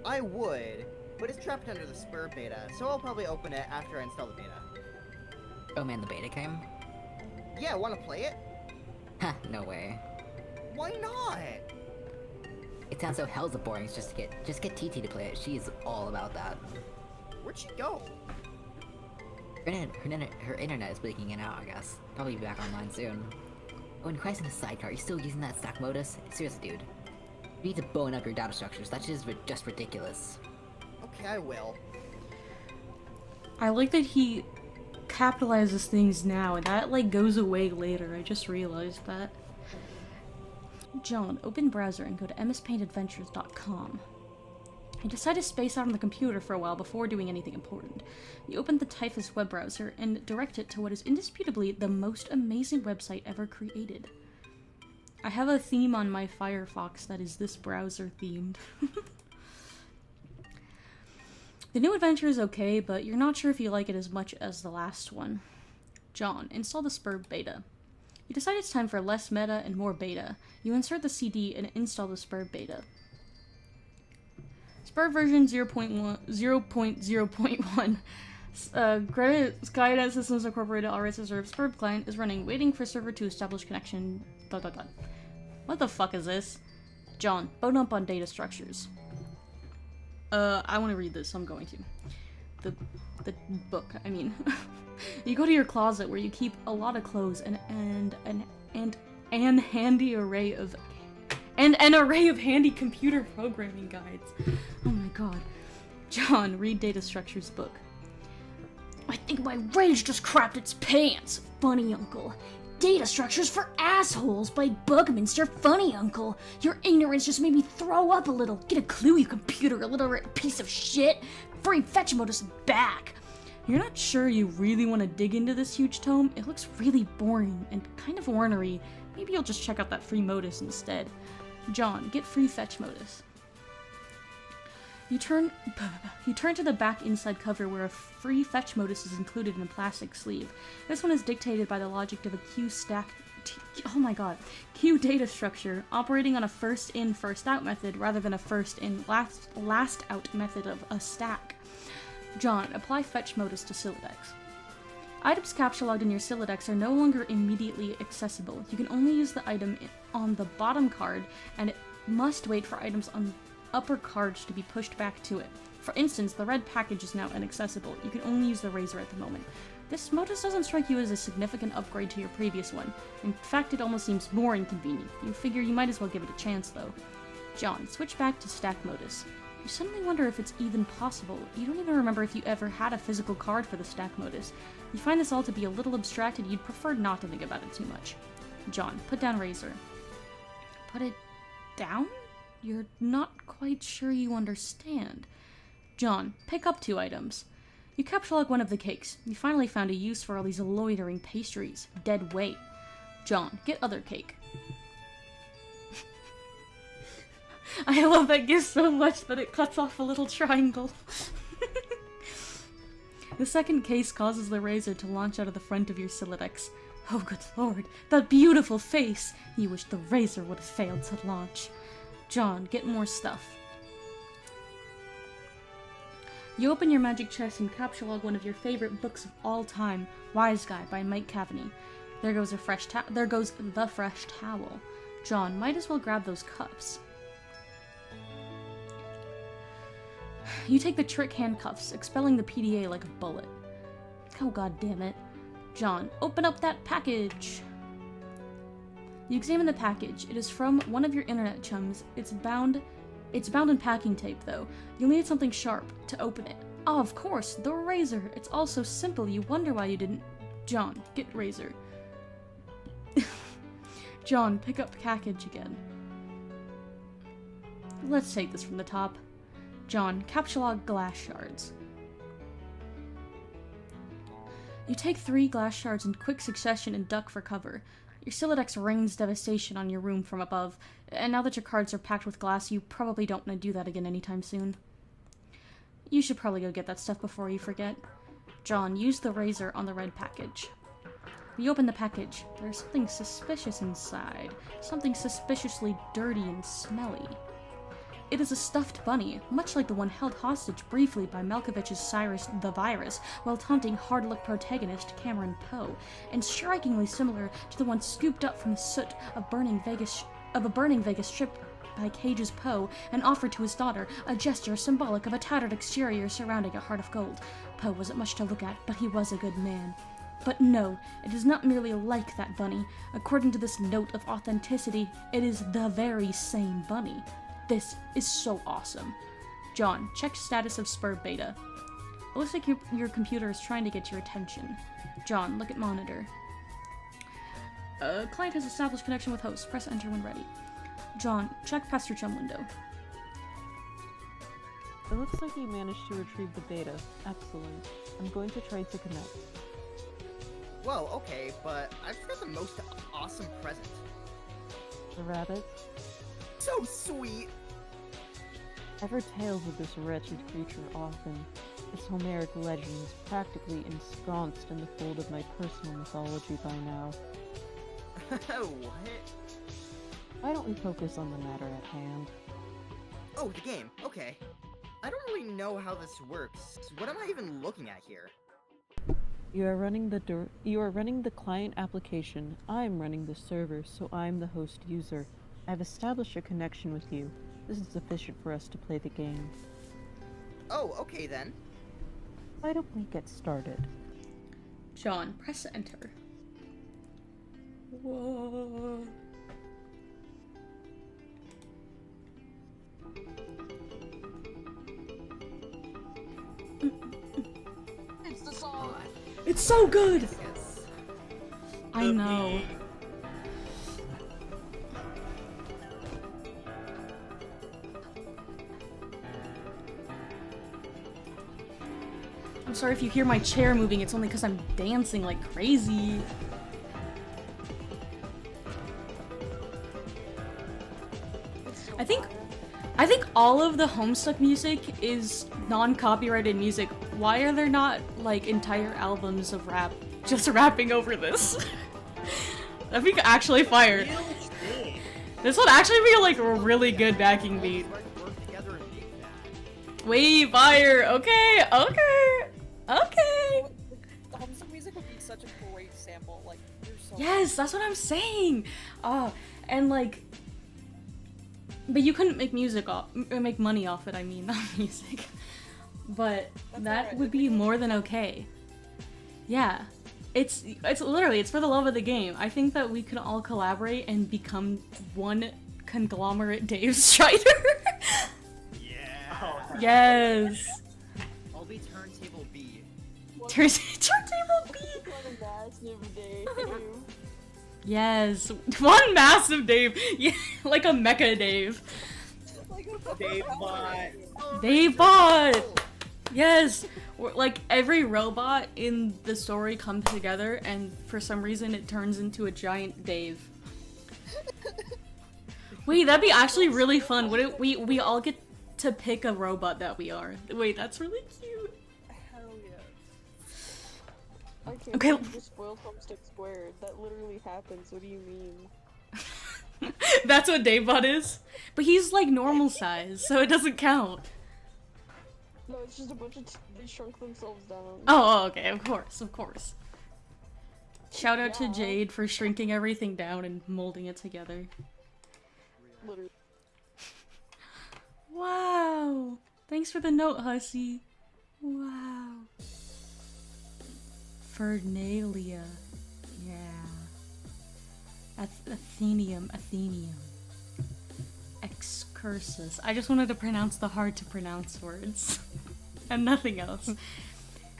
I would, but it's trapped under the Spur beta, so I'll probably open it after I install the beta. Oh man, the beta came? Yeah, wanna play it? Ha, no way. Why not? It sounds so hells of boring just get TT to play it. She is all about that. Where'd she go? Her internet is breaking in and out, I guess. Probably be back online soon. Oh, and Christ in the sidecar, you still using that stack modus? Seriously, dude. You need to bone up your data structures. That shit is just ridiculous. Okay, I will. I like that he capitalizes things now, and that, like, goes away later. I just realized that. John, open browser and go to mspaintadventures.com. I decided to space out on the computer for a while before doing anything important. You open the Typhus web browser and direct it to what is indisputably the most amazing website ever created. I have a theme on my Firefox that is this browser themed. The new adventure is okay, but you're not sure if you like it as much as the last one. John, install the Spur beta. You decide it's time for less meta and more beta. You insert the CD and install the Spur beta. Spur version 0.0.1. Skynet Systems Incorporated already reserved Spur client is running, waiting for server to establish connection. ... What the fuck is this? John, bone up on data structures. I want to read this, so I'm going to. The book, I mean. You go to your closet where you keep a lot of clothes and an array of handy computer programming guides. Oh my god. John, read Data Structures book. I think my rage just crapped its pants. Funny Uncle. Data Structures for Assholes by Bugminster. Funny Uncle. Your ignorance just made me throw up a little. Get a clue, you computer illiterate piece of shit. Free fetch modus back. You're not sure you really want to dig into this huge tome? It looks really boring and kind of ornery. Maybe you'll just check out that free modus instead. John, get free fetch modus. You turn to the back inside cover where a free fetch modus is included in a plastic sleeve. This one is dictated by the logic of a queue data structure, operating on a first in, first out method rather than a first in, last out method of a stack. John, apply fetch modus to Sylladex. Items captchalogged in your Sylladex are no longer immediately accessible. You can only use the item on the bottom card, and it must wait for items on upper cards to be pushed back to it. For instance, the red package is now inaccessible. You can only use the razor at the moment. This modus doesn't strike you as a significant upgrade to your previous one. In fact, it almost seems more inconvenient. You figure you might as well give it a chance, though. John, switch back to stack modus. You suddenly wonder if it's even possible. You don't even remember if you ever had a physical card for the stack modus. You find this all to be a little abstracted. You'd prefer not to think about it too much. John, put down razor. Put it down? You're not quite sure you understand. John, pick up 2 items. You captchalogue one of the cakes. You finally found a use for all these loitering pastries. Dead weight. John, get other cake. I love that gift so much that it cuts off a little triangle. The second case causes the razor to launch out of the front of your Sylladex. Oh, good lord, that beautiful face! You wish the razor would have failed to launch. John, get more stuff. You open your magic chest and captchalogue one of your favorite books of all time, Wise Guy by Mike Cavaney. There goes the fresh towel. John, might as well grab those cups. You take the trick handcuffs, expelling the PDA like a bullet. Oh, god damn it. John, open up that package! You examine the package. It is from one of your internet chums. It's bound in packing tape, though. You'll need something sharp to open it. Oh, of course, the razor. It's all so simple, you wonder why you didn't John, get Razor. John, pick up package again. Let's take this from the top. John, capsulog glass shards. You take 3 glass shards in quick succession and duck for cover. Your Silodex rains devastation on your room from above, and now that your cards are packed with glass, you probably don't want to do that again anytime soon. You should probably go get that stuff before you forget. John, use the razor on the red package. We open the package. There's something suspicious inside. Something suspiciously dirty and smelly. It is a stuffed bunny, much like the one held hostage briefly by Malkovich's Cyrus the Virus while taunting hard-luck protagonist Cameron Poe, and strikingly similar to the one scooped up from the soot of a burning Vegas strip by Cage's Poe and offered to his daughter, a gesture symbolic of a tattered exterior surrounding a heart of gold. Poe wasn't much to look at, but he was a good man. But no, it is not merely like that bunny. According to this note of authenticity, it is the very same bunny. This is so awesome. John, check status of Spur Beta. It looks like your computer is trying to get your attention. John, look at monitor. Client has established connection with host. Press enter when ready. John, check Pastor Chum window. It looks like you managed to retrieve the beta. Excellent. I'm going to try to connect. Well, okay, but I've got the most awesome present. The rabbit? So sweet! I've heard tales of this wretched creature often. Its Homeric legend is practically ensconced in the fold of my personal mythology by now. What? Why don't we focus on the matter at hand? Oh, the game. Okay. I don't really know how this works. What am I even looking at here? You are running the client application. I'm running the server, so I'm the host user. I've established a connection with you. This is sufficient for us to play the game. Oh, okay then. Why don't we get started? John, press enter. Whoa. It's the song. It's so good! I know. I'm sorry if you hear my chair moving, it's only because I'm dancing like crazy. I think all of the Homestuck music is non-copyrighted music. Why are there not, like, entire albums of rap just rapping over this? That'd be actually fire. This would actually be, like, a really good backing beat. Way fire! Okay, okay, okay! The Homestuck music would be such a great sample, like, you're so Yes, that's what I'm saying! And, like... But you couldn't make make money off it, I mean, not music. But That's that alright, would be more than okay. Yeah. It's literally, it's for the love of the game. I think that we could all collaborate and become one conglomerate Dave Strider. Yeah. Yes. I'll be Turntable B. Turntable B. What a massive day. Yes. One massive Dave. Yeah, like a mecha Dave. Dave Bot. Dave Bot. Yes. Like every robot in the story comes together and for some reason it turns into a giant Dave. Wait, that'd be actually really fun. Would we all get to pick a robot that we are. Wait, that's really cute. Hell yeah. I can't Okay. believe you just spoiled Homestuck Squared. That literally happens. What do you mean? That's what Davebot is? But he's like normal size, so it doesn't count. No, it's just a bunch of they shrunk themselves down. Oh, okay, of course. Shout out to Yeah. Jade for shrinking everything down and molding it together. Literally. Wow! Thanks for the note, Hussy. Wow. Fernalia. Yeah. Athenium. Excursus. I just wanted to pronounce the hard to pronounce words. And nothing else. You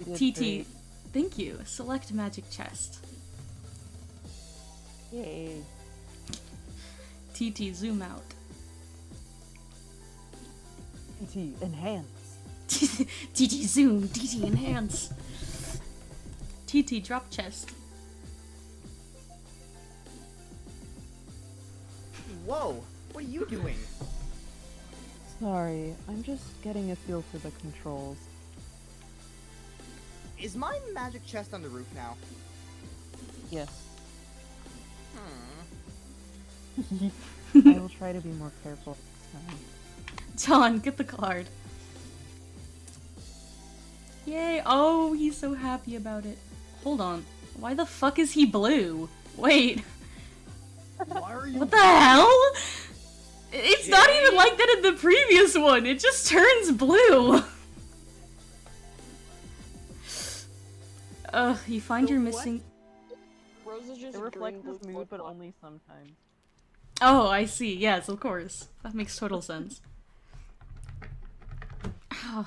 did TT. great. Thank you. Select magic chest. Yay. TT, zoom out. TT, enhance. TT, zoom. TT, enhance. TT, drop chest. Whoa, what are you doing? Sorry, I'm just getting a feel for the controls. Is my magic chest on the roof now? Yes. Hmm. I will try to be more careful next time. John, get the card. Yay! Oh, he's so happy about it. Hold on. Why the fuck is he blue? Wait. Why are you? What the hell? It's not even like that in the previous one. It just turns blue. You find So your what? missing. Rose is just It reflects green, his blue, mood, but black. only sometimes. Oh, I see. Yes, of course. That makes total sense. Ow.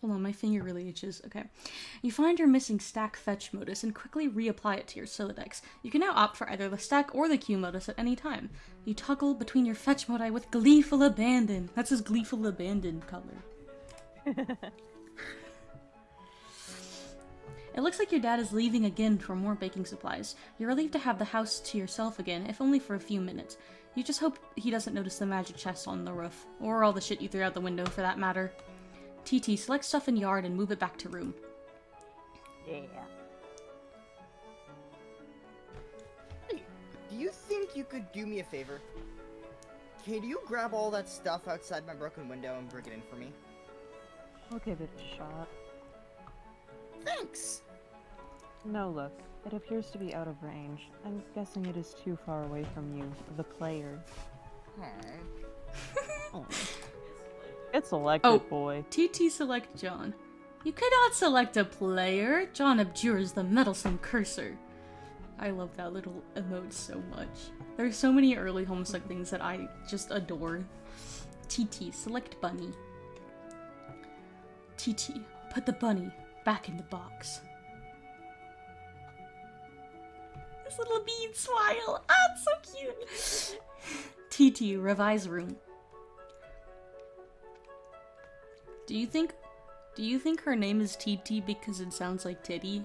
Hold on, my finger really itches. Okay. You find your missing stack fetch modus and quickly reapply it to your Solidex. You can now opt for either the stack or the Q modus at any time. You toggle between your fetch modi with gleeful abandon. That's his gleeful abandon color. It looks like your dad is leaving again for more baking supplies. You're relieved to have the house to yourself again, if only for a few minutes. You just hope he doesn't notice the magic chest on the roof. Or all the shit you threw out the window, for that matter. TT, select stuff in yard and move it back to room. Yeah. Hey, do you think you could do me a favor? Can you grab all that stuff outside my broken window and bring it in for me? I'll give it a shot. Thanks! No, look. It appears to be out of range. I'm guessing it is too far away from you, the player. Oh. It's selected, Oh. boy. TT, select John. You cannot select a player. John abjures the meddlesome cursor. I love that little emote so much. There's so many early Homestuck things that I just adore. TT, select bunny. TT, put the bunny back in the box. This little bean smile. Ah, it's so cute. TT, revise room. Do you think her name is TT because it sounds like titty?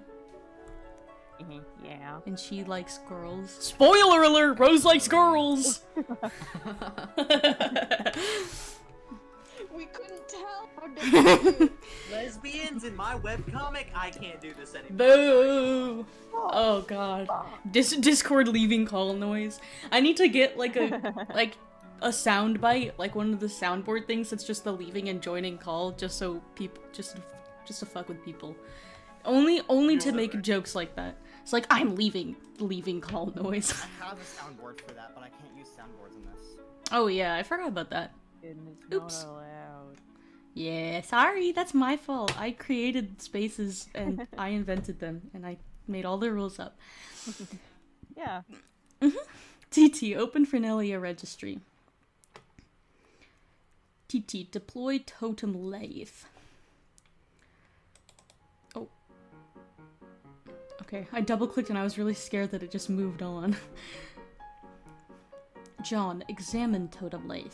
Yeah. And she likes girls? Spoiler alert! Rose likes girls! We couldn't tell. How dare you? Lesbians in my webcomic, I can't do this anymore. Boo! Oh god. Discord leaving call noise. I need to get like a sound bite, like one of the soundboard things that's just the leaving and joining call, just so people just to fuck with people. Only to make jokes like that. It's like I'm leaving call noise. I have a soundboard for that, but I can't use soundboards in this. Oh yeah, I forgot about that. It's Oops. not allowed. Yeah, sorry, that's my fault. I created spaces and I invented them and I made all the rules up. Yeah. TT, open Fernelia registry. TT, deploy totem lathe. Oh. Okay, I double clicked and I was really scared that it just moved on. John, examine totem lathe.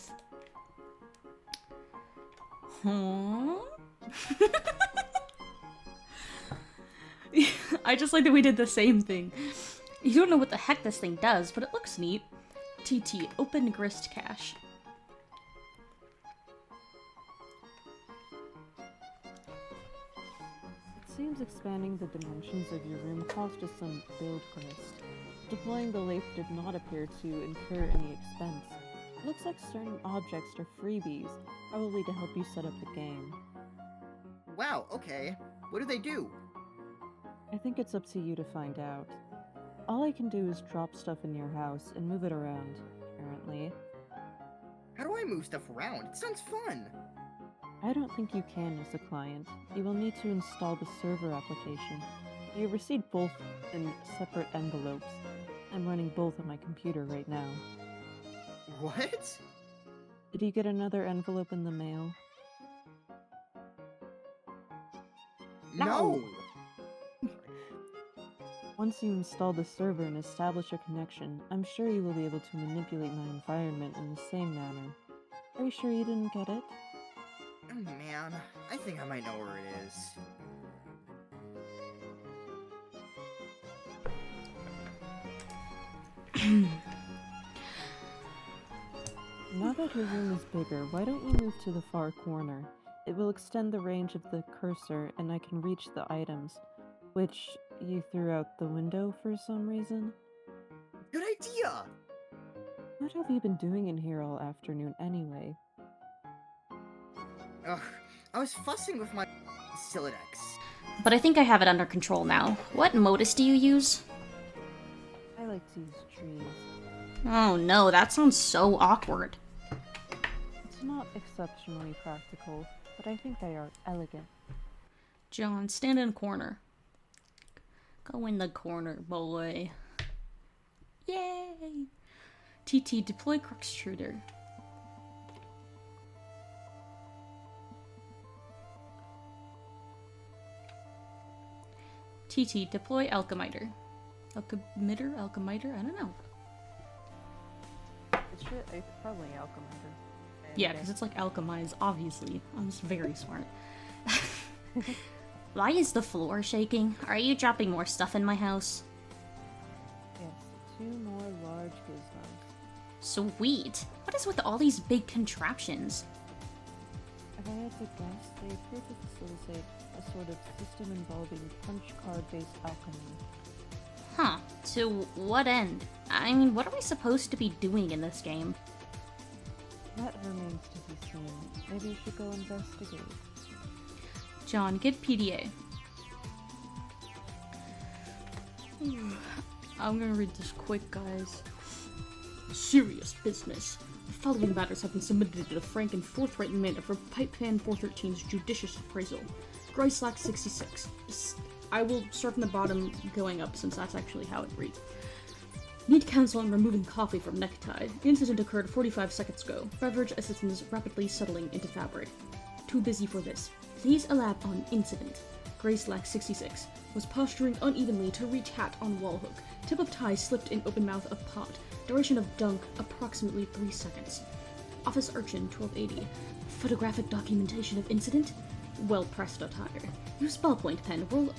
Huh? I just like that we did the same thing. You don't know what the heck this thing does, but it looks neat. TT, open grist cache. It seems expanding the dimensions of your room caused us some build grist. Deploying the lathe did not appear to incur any expense. It looks like certain objects are freebies, probably to help you set up the game. Wow, okay. What do they do? I think it's up to you to find out. All I can do is drop stuff in your house and move it around, apparently. How do I move stuff around? It sounds fun! I don't think you can as a client. You will need to install the server application. You received both in separate envelopes. I'm running both on my computer right now. What? Did you get another envelope in the mail? No! Once you install the server and establish a connection, I'm sure you will be able to manipulate my environment in the same manner. Are you sure you didn't get it? Man, I think I might know where it is. Now that your room is bigger, why don't you move to the far corner? It will extend the range of the cursor and I can reach the items, which you threw out the window for some reason. Good idea! What have you been doing in here all afternoon anyway? Ugh, I was fussing with my Silodex. But I think I have it under control now. What modus do you use? I like to use trees. Oh no, that sounds so awkward. It's not exceptionally practical, but I think they are elegant. John, stand in corner. Go in the corner, boy. Yay! TT, deploy Extruder. TT, deploy Alchemiter. Alchemiter? I don't know. It's probably alchemizer. Yeah, because it's like alchemize, obviously. I'm just very smart. Why is the floor shaking? Are you dropping more stuff in my house? Yes, 2 more large gizmos. Sweet! What is with all these big contraptions? If I had to guess, they appear to facilitate a sort of system involving punch card-based alchemy. Huh. To what end? I mean, what are we supposed to be doing in this game? That remains to be seen. Maybe you should go investigate. John, get PDA. I'm gonna read this quick, guys. Serious business. The following matters have been submitted in a frank and forthright manner for Pipepan 413's judicious appraisal. Gryslack 66. I will start from the bottom going up since that's actually how it reads. Need counsel on removing coffee from necktie. Incident occurred 45 seconds ago. Beverage assistance rapidly settling into fabric. Too busy for this. Please elab on incident. Gryslack 66 was posturing unevenly to reach hat on wall hook. Tip of tie slipped in open mouth of pot. Duration of dunk approximately 3 seconds. Office urchin 1280. Photographic documentation of incident. Well pressed attire. Use ballpoint pen. Roll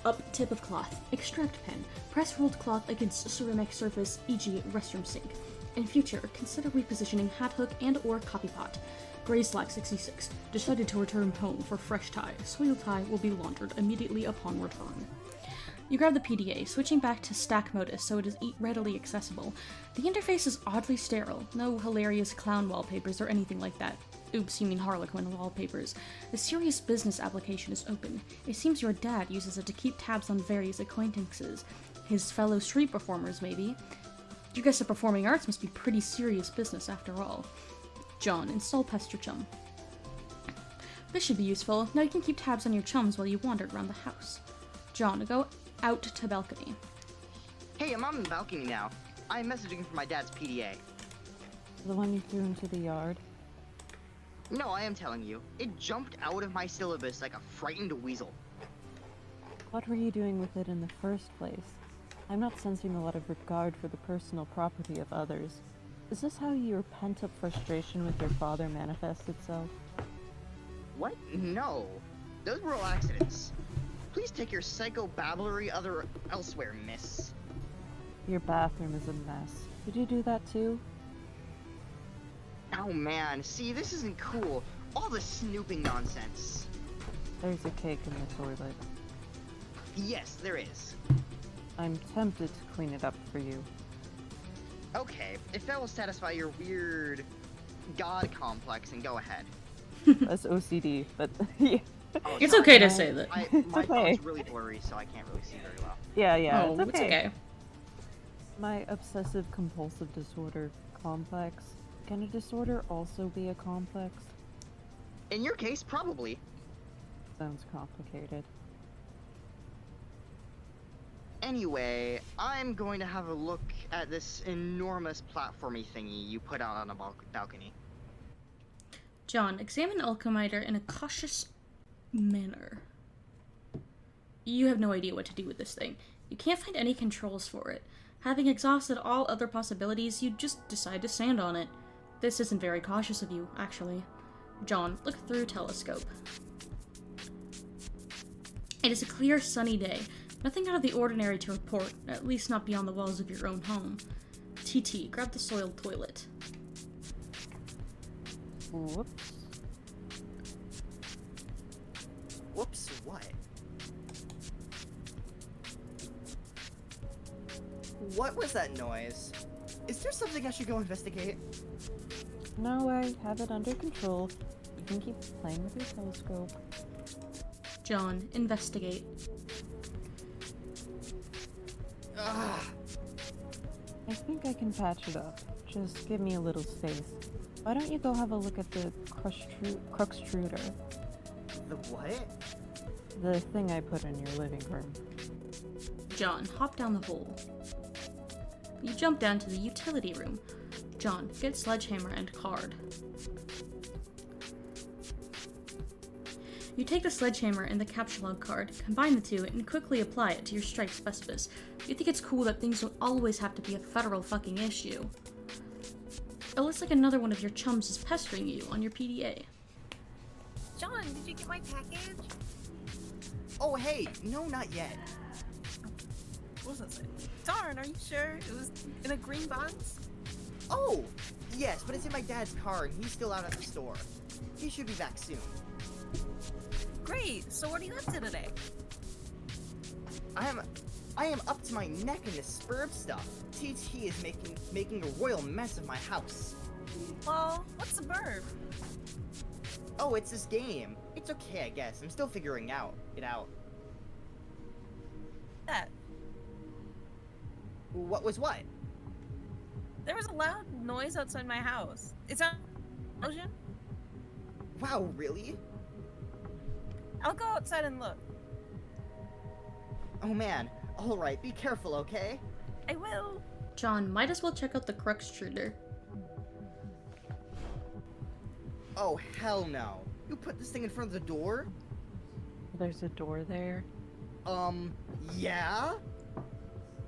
up tip of cloth. Extract pen. Press rolled cloth against ceramic surface, e.g. restroom sink. In future, consider repositioning hat hook and or copy pot. Gryslack 66 decided to return home for fresh tie. Soiled tie will be laundered immediately upon return. You grab the PDA, switching back to stack modus so it is readily accessible. The interface is oddly sterile, no hilarious clown wallpapers or anything like that. Oops, you mean Harlequin wallpapers. A serious business application is open. It seems your dad uses it to keep tabs on various acquaintances. His fellow street performers, maybe. You guys at Performing Arts must be pretty serious business after all. John, install Pester Chum. This should be useful. Now you can keep tabs on your chums while you wander around the house. John, go out to balcony. Hey, I'm on the balcony now. I'm messaging for my dad's PDA. The one you threw into the yard? No, I am telling you. It jumped out of my syllabus like a frightened weasel. What were you doing with it in the first place? I'm not sensing a lot of regard for the personal property of others. Is this how your pent-up frustration with your father manifests itself? What? No. Those were all accidents. Please take your psycho-babblery elsewhere, miss. Your bathroom is a mess. Did you do that too? Oh man, see, this isn't cool. All this snooping nonsense. There's a cake in the toilet. Yes, there is. I'm tempted to clean it up for you. Okay, if that will satisfy your weird god complex, then go ahead. That's OCD, but yeah. Oh, It's sorry, okay to say that. My okay. phone's really blurry, so I can't really see very well. Yeah, Oh, it's it's okay. okay. My obsessive-compulsive disorder complex. Can a disorder also be a complex? In your case, probably. Sounds complicated. Anyway, I'm going to have a look at this enormous platformy thingy you put out on a balcony. John, examine Alchemiter in a cautious manner. You have no idea what to do with this thing. You can't find any controls for it. Having exhausted all other possibilities, you just decide to stand on it. This isn't very cautious of you, actually. John, look through telescope. It is a clear, sunny day. Nothing out of the ordinary to report, at least not beyond the walls of your own home. TT, grab the soiled toilet. Whoops. Whoops, what? What was that noise? Is there something I should go investigate? No, I have it under control. You can keep playing with your telescope. John, investigate. Ugh. I think I can patch it up. Just give me a little space. Why don't you go have a look at the Cruxtruder? The what? The thing I put in your living room. John, hop down the hole. You jump down to the utility room. John, get sledgehammer and card. You take the sledgehammer and the capture log card, combine the two, and quickly apply it to your strike specimen. You think it's cool that things don't always have to be a federal fucking issue. It looks like another one of your chums is pestering you on your PDA. John, did you get my package? Oh, hey, no, not yet. What was it? Darn, are you sure? It was in a green box? Oh, yes, but it's in my dad's car and he's still out at the store. He should be back soon. Great, so what are you up to today? I am up to my neck in this spurb stuff. TT is making a royal mess of my house. Well, what's a burb? Oh, it's this game. It's okay, I guess. I'm still figuring it out. That. What was what? There was a loud noise outside my house. It's an explosion? Wow, really? I'll go outside and look. Oh man. Alright, be careful, okay? I will. John, might as well check out the Cruxtruder. Oh, hell no. You put this thing in front of the door? There's a door there. Yeah?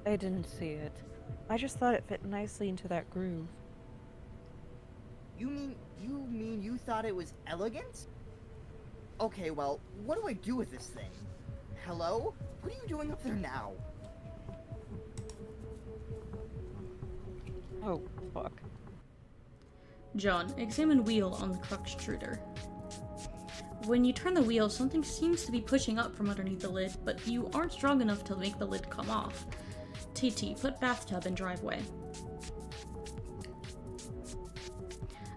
I didn't see it. I just thought it fit nicely into that groove. You mean you thought it was elegant? Okay, well, what do I do with this thing? Hello? What are you doing up there now? Oh, fuck. John, examine wheel on the Cruxtruder. When you turn the wheel, something seems to be pushing up from underneath the lid, but you aren't strong enough to make the lid come off. TT, put bathtub in driveway.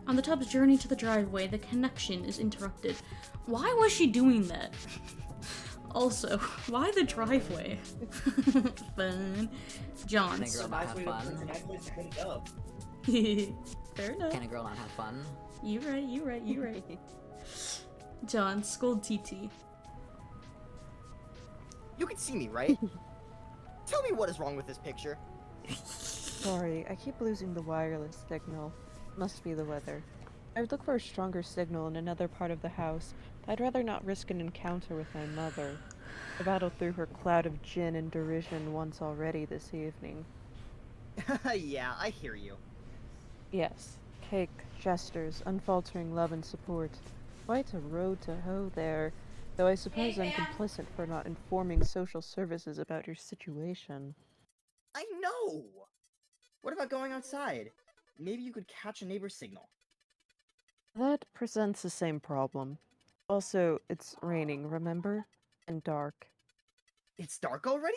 On the tub's journey to the driveway, the connection is interrupted. Why was she doing that? Also, why the driveway? Fun. John. Can a girl not have fun? Fair enough. Can a girl not have fun? You right. John, scold TT. You can see me, right? Tell me what is wrong with this picture. Sorry, I keep losing the wireless signal. Must be the weather. I would look for a stronger signal in another part of the house. I'd rather not risk an encounter with my mother. I battled through her cloud of gin and derision once already this evening. Yeah, I hear you. Yes, cake, gestures, unfaltering love and support. Quite a road to hoe there, though I suppose I'm complicit for not informing social services about your situation. I know! What about going outside? Maybe you could catch a neighbor's signal. That presents the same problem. Also, it's raining, remember? And dark. It's dark already?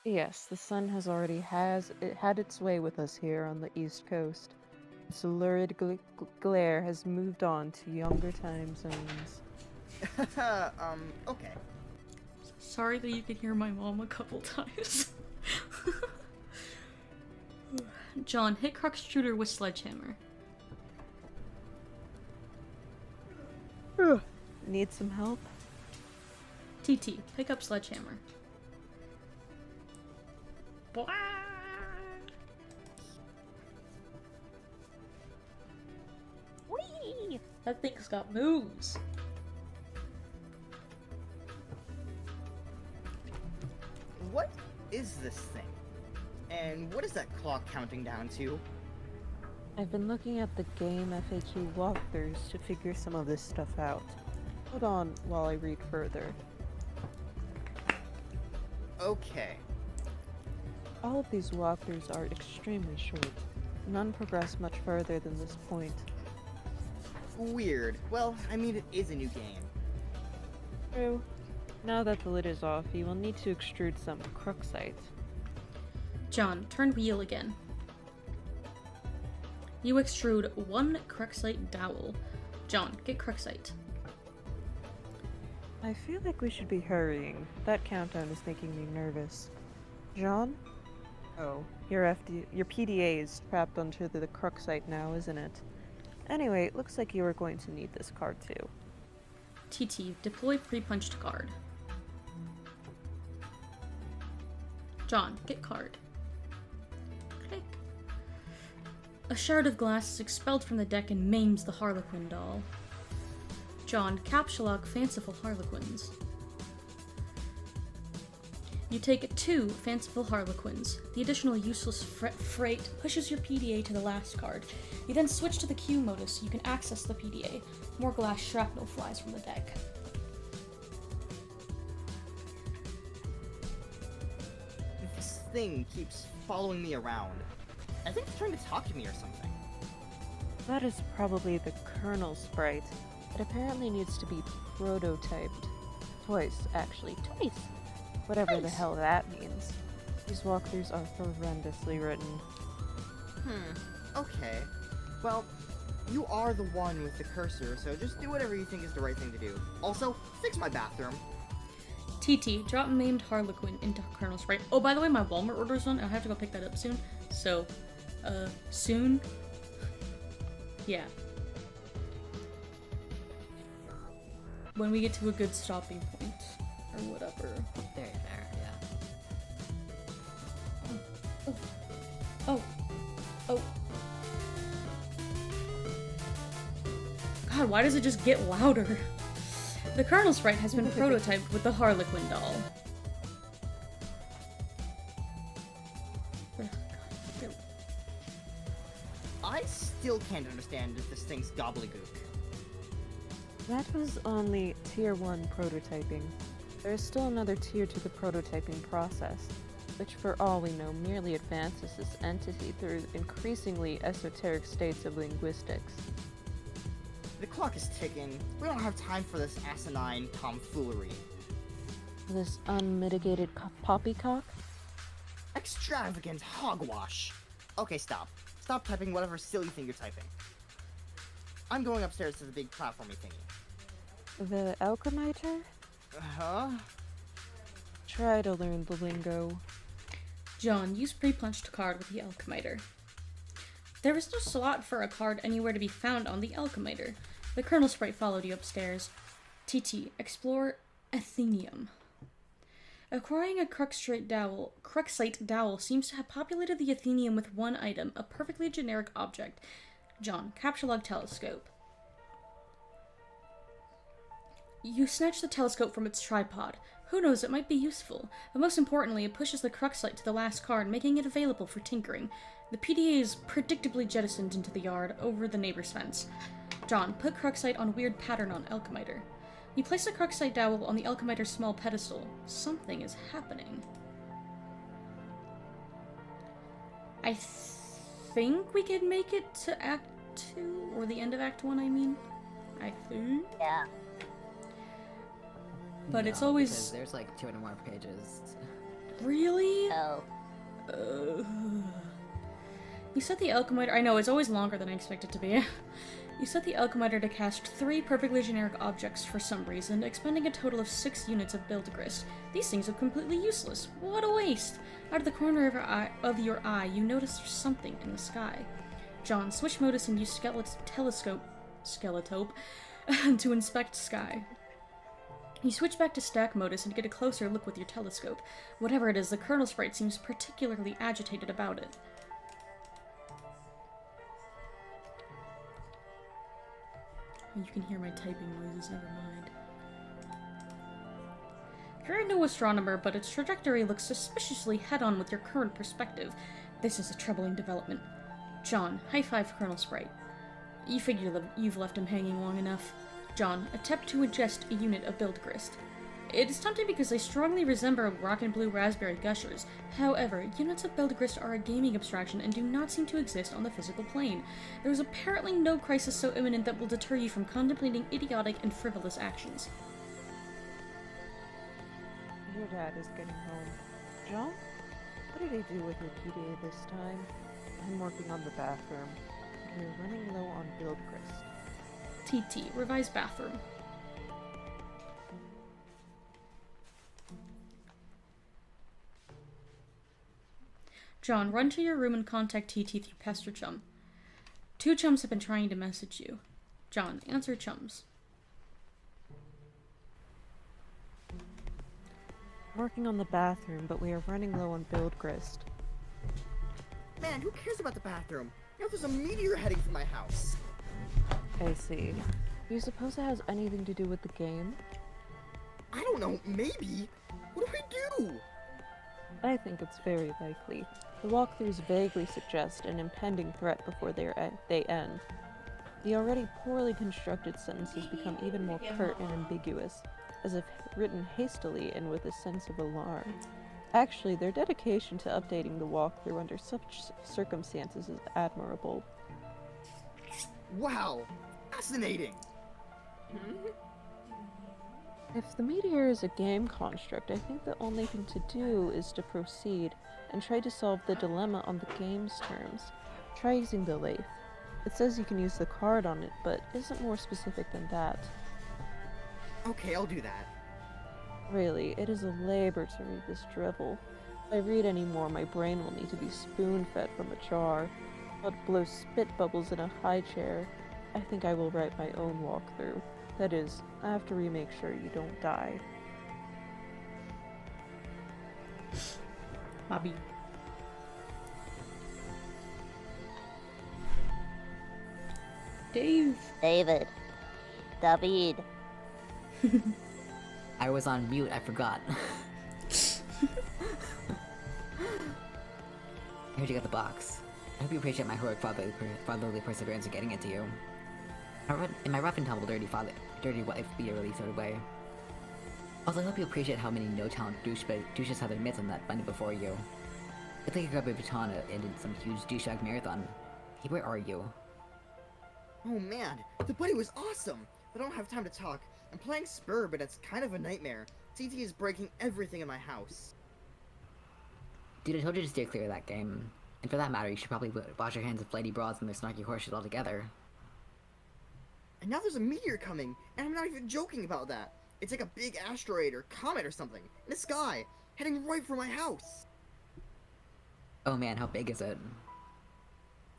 Yes, the sun has already had its way with us here on the East Coast. Its lurid glare has moved on to younger time zones. Okay. Sorry that you could hear my mom a couple times. John, hit Cruxtruder with sledgehammer. Need some help? TT, pick up sledgehammer. Whee! That thing's got moves. What this thing? And what is that clock counting down to? I've been looking at the game FAQ walkthroughs to figure some of this stuff out. Hold on while I read further. Okay. All of these walkthroughs are extremely short. None progress much further than this point. Weird. Well, I mean, it is a new game. True. Now that the lid is off, you will need to extrude some cruxite. John, turn wheel again. You extrude 1 cruxite dowel. John, get cruxite. I feel like we should be hurrying. That countdown is making me nervous. John? Oh, your PDA is trapped onto the cruxite now, isn't it? Anyway, it looks like you are going to need this card too. TT, deploy pre-punched card. John, get card. Click. A shard of glass is expelled from the deck and maims the Harlequin doll. John, capture lock fanciful Harlequins. You take 2 fanciful Harlequins. The additional useless freight pushes your PDA to the last card. You then switch to the Q modus so you can access the PDA. More glass shrapnel flies from the deck. This thing keeps following me around. I think it's trying to talk to me or something. That is probably the kernel sprite. It apparently needs to be prototyped. Twice, actually. Twice! Whatever the hell that means. These walkthroughs are horrendously written. Okay. Well, you are the one with the cursor, so just do whatever you think is the right thing to do. Also, fix my bathroom. TT, drop maimed Harlequin into Colonel Sprite. Oh, by the way, my Walmart order's on. I have to go pick that up soon. So, soon? Yeah. When we get to a good stopping point. Or whatever. There, yeah. Oh. Oh. God, why does it just get louder? The Colonel Sprite has been prototyped with the Harlequin doll. I still can't understand this thing's gobbledygook. That was only Tier 1 prototyping. There is still another tier to the prototyping process, which for all we know merely advances this entity through increasingly esoteric states of linguistics. The clock is ticking. We don't have time for this asinine tomfoolery. This unmitigated poppycock? Extravagant hogwash. Okay, stop. Stop typing whatever silly thing you're typing. I'm going upstairs to the big platformy thingy. The alchemiter? Huh? Try to learn the lingo. John, use pre-punched card with the alchemiter. There is no slot for a card anywhere to be found on the alchemiter. The Colonel Sprite followed you upstairs. TT, explore Athenium. Acquiring a cruxite dowel seems to have populated the Athenium with 1 item, a perfectly generic object. John, capture log telescope. You snatch the telescope from its tripod. Who knows, it might be useful. But most importantly, it pushes the cruxite to the last card, making it available for tinkering. The PDA is predictably jettisoned into the yard, over the neighbor's fence. John, put cruxite on weird pattern on alchemiter. You place the cruxite dowel on the alchemiter's small pedestal. Something is happening. I think we can make it to Act 2, or the end of Act 1, I mean. I think. Yeah. But No, it's always... because there's like 200 more pages. Really? Oh. You set the alchemiter... I know, it's always longer than I expect it to be. You set the alchemiter to cast 3 perfectly generic objects for some reason, expending a total of 6 units of build grist. These things are completely useless. What a waste! Out of the corner of your eye, you notice there's something in the sky. John, switch modus and use telescope to inspect sky. You switch back to stack modus and get a closer look with your telescope. Whatever it is, the Colonel Sprite seems particularly agitated about it. You can hear my typing noises, never mind. You're no astronomer, but its trajectory looks suspiciously head-on with your current perspective. This is a troubling development. John, high five Colonel Sprite. You figure you've left him hanging long enough. John, attempt to ingest a unit of build grist. It is tempting because they strongly resemble rock and blue raspberry gushers. However, units of build grist are a gaming abstraction and do not seem to exist on the physical plane. There is apparently no crisis so imminent that will deter you from contemplating idiotic and frivolous actions. Your dad is getting home. John? What did he do with your PDA this time? I'm working on the bathroom. We're running low on build grist. TT, revised bathroom. John, run to your room and contact TT through Pester Chum. 2 chums have been trying to message you. John, answer chums. Working on the bathroom, but we are running low on build grist. Man, who cares about the bathroom? You know, there's a meteor heading for my house. I see. Do you suppose it has anything to do with the game? I don't know, maybe. What do I do? I think it's very likely. The walkthroughs vaguely suggest an impending threat before they end. The already poorly constructed sentences become even more curt and ambiguous, as if written hastily and with a sense of alarm. Actually, their dedication to updating the walkthrough under such circumstances is admirable. Wow, fascinating. If the meteor is a game construct, I think the only thing to do is to proceed and try to solve the dilemma on the game's terms. Try using the lathe. It says you can use the card on it, but isn't more specific than that. Okay, I'll do that. Really, it is a labor to read this drivel. If I read any more, my brain will need to be spoon-fed from a jar. I'll blow spit bubbles in a high chair. I think I will write my own walkthrough. That is, after we make sure you don't die. Bobby. Dave. David. David. I was on mute, I forgot. Here'd you get the box. I hope you appreciate my heroic fatherly perseverance in getting it to you. In my rough and tumble dirty wife beaterly sort of way. Also, I hope you appreciate how many no-talent douches had their mitts on that bunny before you. It's like you grabbed a baton and did some huge douchebag marathon. Hey, where are you? Oh man, the buddy was awesome! I don't have time to talk. I'm playing Spur, but it's kind of a nightmare. TT is breaking everything in my house. Dude, I told you to steer clear of that game. And for that matter, you should probably wash your hands of lady broads and their snarky horseshit altogether. And now there's a meteor coming, and I'm not even joking about that. It's like a big asteroid or comet or something, in the sky, heading right for my house. Oh man, how big is it?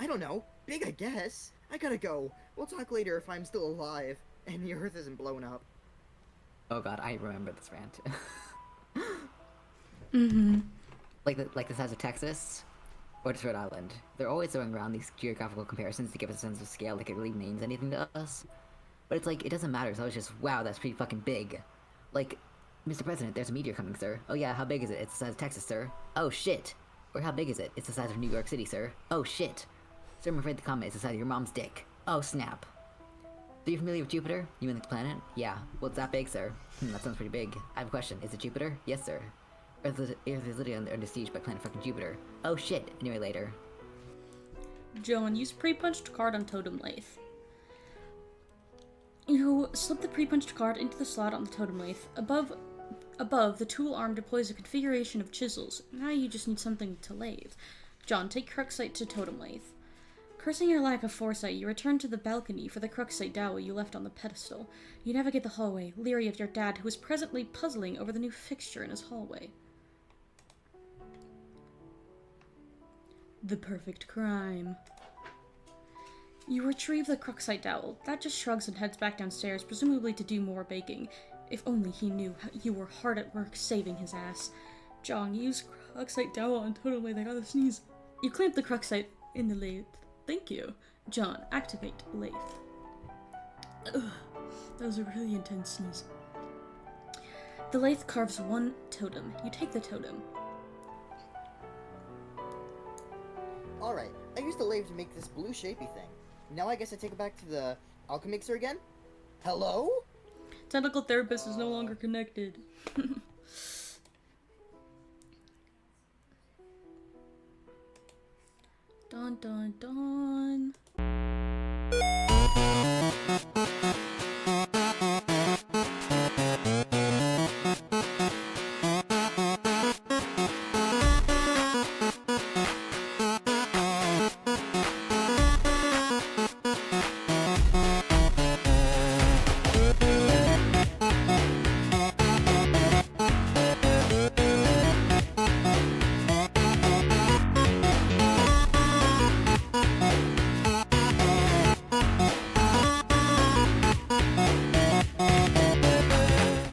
I don't know. Big, I guess. I gotta go. We'll talk later if I'm still alive, and the Earth isn't blown up. Oh god, I remember this rant. Mm-hmm. Like the size of Texas? Or just Rhode Island. They're always throwing around these geographical comparisons to give us a sense of scale like it really means anything to us. But it's like, it doesn't matter, so it's just, wow, that's pretty fucking big. Like, Mr. President, there's a meteor coming, sir. Oh yeah, how big is it? It's the size of Texas, sir. Oh shit. Or how big is it? It's the size of New York City, sir. Oh shit. Sir, I'm afraid the comet is the size of your mom's dick. Oh snap. So you're familiar with Jupiter? You mean the planet? Yeah. Well, it's that big, sir. That sounds pretty big. I have a question. Is it Jupiter? Yes, sir. Earth is literally under siege by planet fucking Jupiter. Oh shit. Anyway, later. John, use pre-punched card on totem lathe. You slip the pre-punched card into the slot on the totem lathe. Above, the tool arm deploys a configuration of chisels. Now you just need something to lathe. John, take Cruxite to totem lathe. Cursing your lack of foresight, you return to the balcony for the Cruxite dowel you left on the pedestal. You navigate the hallway, leery of your dad, who is presently puzzling over the new fixture in his hallway. The perfect crime. You retrieve the Cruxite dowel. That just shrugs and heads back downstairs, presumably to do more baking. If only he knew how you were hard at work saving his ass. John, use Cruxite dowel on totem lathe. I gotta sneeze. You clamp the Cruxite in the lathe. Thank you. John, activate lathe. Ugh, that was a really intense sneeze. The lathe carves one totem. You take the totem. Alright, I used the lathe to make this blue shapey thing. Now I guess I take it back to the alchemixer again? Hello? Technical therapist is no longer connected. Dun dun dun.